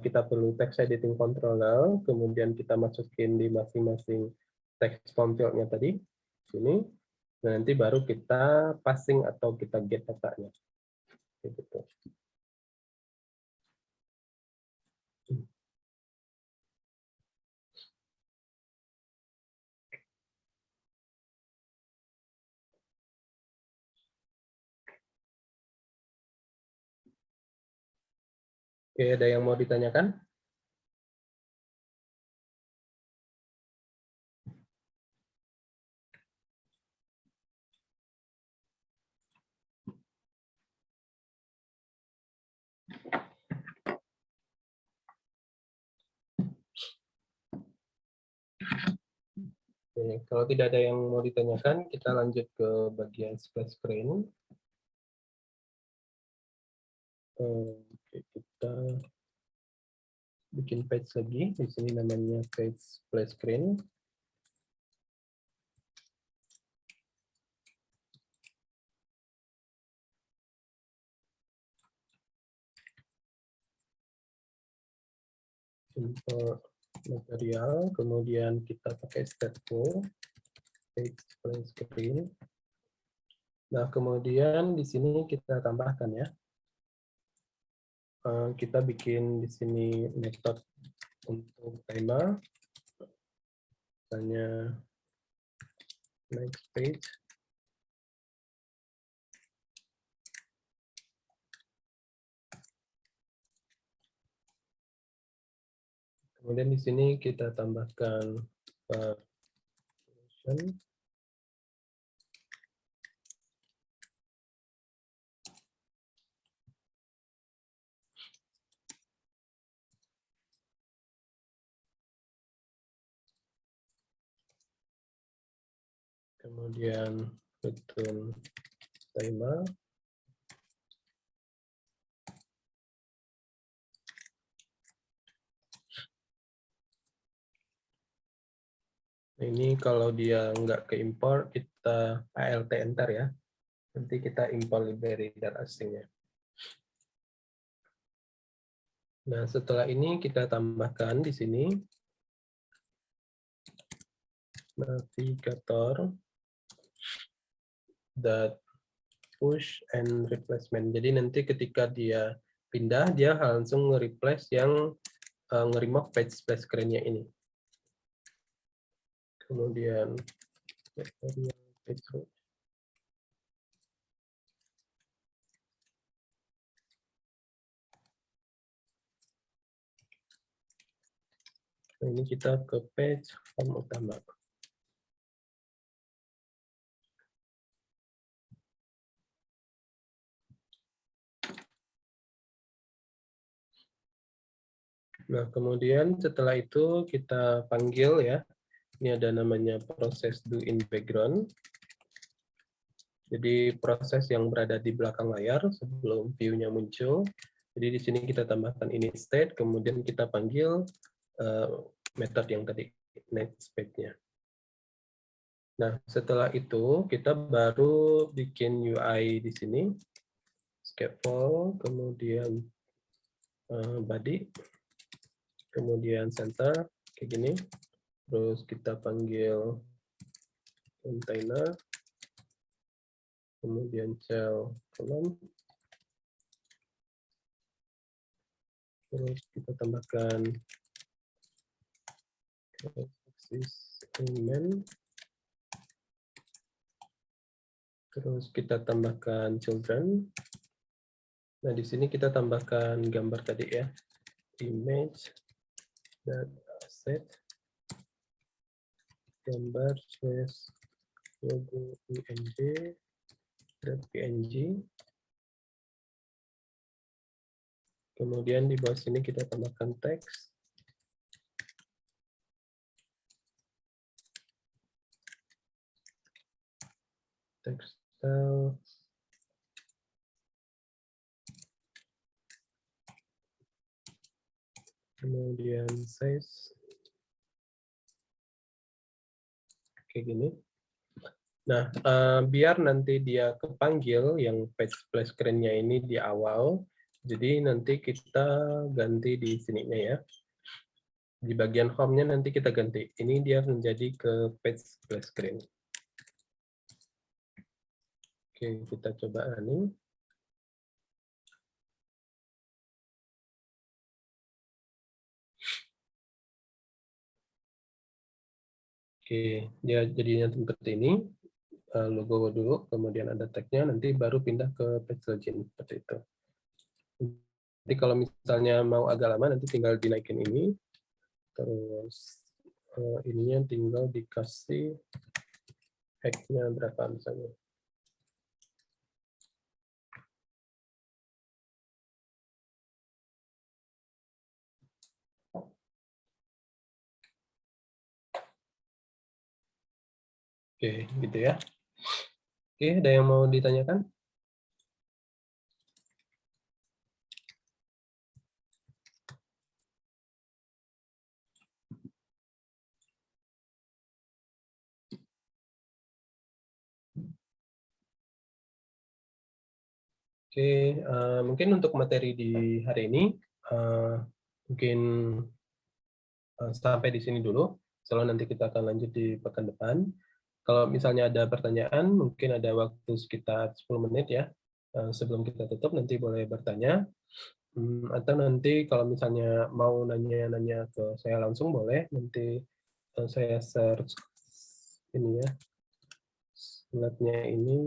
kita perlu text editing controller, kemudian kita masukin di masing-masing text form field-nya tadi, sini. Nah, nanti baru kita passing atau kita get datanya. Gitu. Oke, ada yang mau ditanyakan? Oke, kalau tidak ada yang mau ditanyakan, kita lanjut ke bagian splash screen. Oke, kita bikin page lagi. Di sini namanya page splash screen. Import material, kemudian kita pakai stateful, page splash screen. Nah, kemudian di sini kita tambahkan ya. Kita bikin di sini metode untuk tema, misalnya next page. Kemudian di sini kita tambahkan function. Kemudian return tema. Ini kalau dia nggak ke import, kita alt enter ya. Nanti kita import library dari asingnya. Nah, setelah ini kita tambahkan di sini navigator dot push and replacement. Jadi nanti ketika dia pindah, dia langsung nge-replace yang nge-remove page splash screen-nya ini. Kemudian page root. Nah, ini kita ke page form utama. Nah, kemudian setelah itu kita panggil ya. Ini ada namanya proses do in background. Jadi proses yang berada di belakang layar sebelum view-nya muncul. Jadi di sini kita tambahkan init state, kemudian kita panggil metode yang tadi next page-nya. Nah, setelah itu kita baru bikin UI di sini. Scaffold, kemudian body, kemudian center, kayak gini. Terus kita panggil container, kemudian cell column. Terus kita tambahkan axis element. Terus kita tambahkan children. Nah, di sini kita tambahkan gambar tadi ya. Image dan asset. Gambar slash logo png. Kemudian di bawah sini kita tambahkan teks. Text style. Kemudian size. Kayak gini. Nah, biar nanti dia kepanggil yang page splash screen-nya ini di awal, jadi nanti kita ganti di sininya ya. Di bagian home-nya nanti kita ganti. Ini dia menjadi ke page splash screen. Oke, kita coba running. Oke, dia jadinya seperti ini. Logo dulu, kemudian ada tag-nya, nanti baru pindah ke page login seperti itu. Jadi kalau misalnya mau agak lama, nanti tinggal dinaikin ini, terus ininya tinggal dikasih hack-nya berapa misalnya. Oke, gitu ya. Oke, ada yang mau ditanyakan? Oke, mungkin untuk materi di hari ini, mungkin sampai di sini dulu. Setelah nanti kita akan lanjut di pekan depan. Kalau misalnya ada pertanyaan, mungkin ada waktu sekitar 10 menit ya. Sebelum kita tutup, nanti boleh bertanya. Atau nanti kalau misalnya mau nanya-nanya ke saya langsung boleh. Nanti saya search ini ya. Slide-nya ini.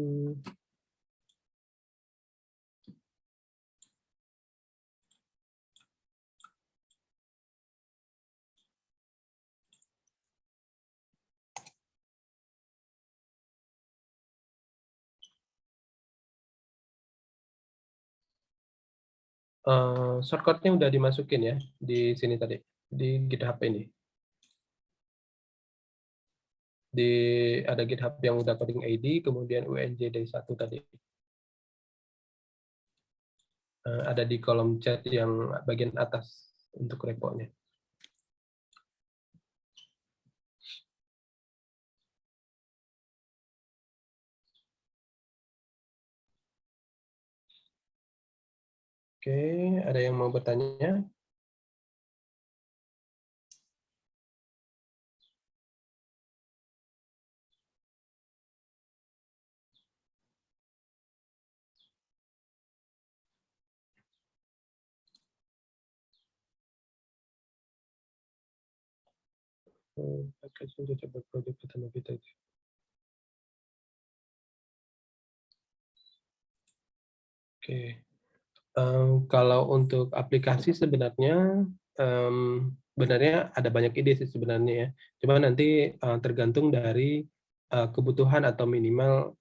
Shortcut-nya udah dimasukin ya di sini tadi di GitHub ini. Ada GitHub yang udah coding ID, kemudian UNJD1 tadi. Ada di kolom chat yang bagian atas untuk repo-nya. Oke, ada yang mau bertanya? Sudah coba proyek pertama kita. Oke, kalau untuk aplikasi sebenarnya sebenarnya ada banyak ide sih sebenarnya ya. Cuma nanti tergantung dari kebutuhan atau minimal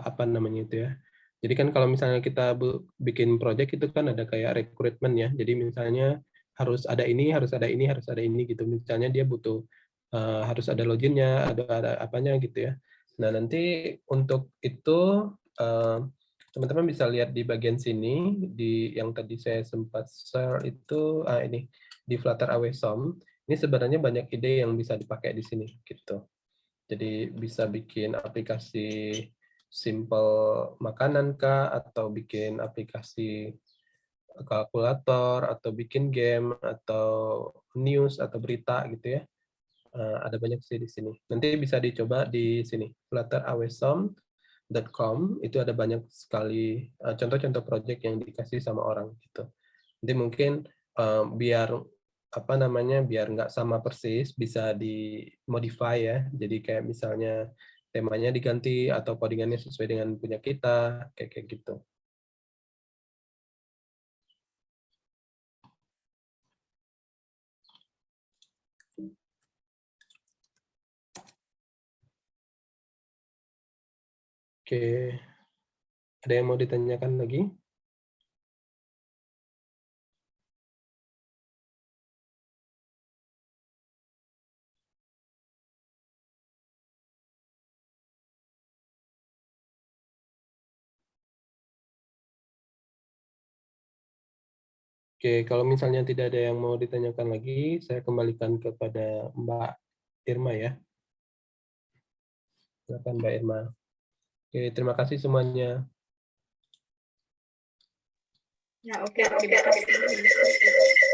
apa namanya itu ya. Jadi kan kalau misalnya kita bikin project itu kan ada kayak rekrutmen ya. Jadi misalnya harus ada ini, harus ada ini, harus ada ini gitu. Misalnya dia butuh harus ada loginnya, ada apanya gitu ya. Nah nanti untuk itu teman-teman bisa lihat di bagian sini di yang tadi saya sempat share itu ini di Flutter Awesome. Ini sebenarnya banyak ide yang bisa dipakai di sini gitu. Jadi bisa bikin aplikasi simple makanan kah, atau bikin aplikasi kalkulator, atau bikin game, atau news, atau berita gitu ya. Ada banyak sih di sini. Nanti bisa dicoba di sini, flutterawesome.com, itu ada banyak sekali contoh-contoh project yang dikasih sama orang gitu. Nanti mungkin biar apa namanya biar nggak sama persis bisa dimodify ya. Jadi kayak misalnya temanya diganti atau codingannya sesuai dengan punya kita kayak gitu. Oke, ada yang mau ditanyakan lagi? Oke, kalau misalnya tidak ada yang mau ditanyakan lagi, saya kembalikan kepada Mbak Irma ya. Silakan Mbak Irma. Oke, terima kasih semuanya. Ya, oke. Terima kasih.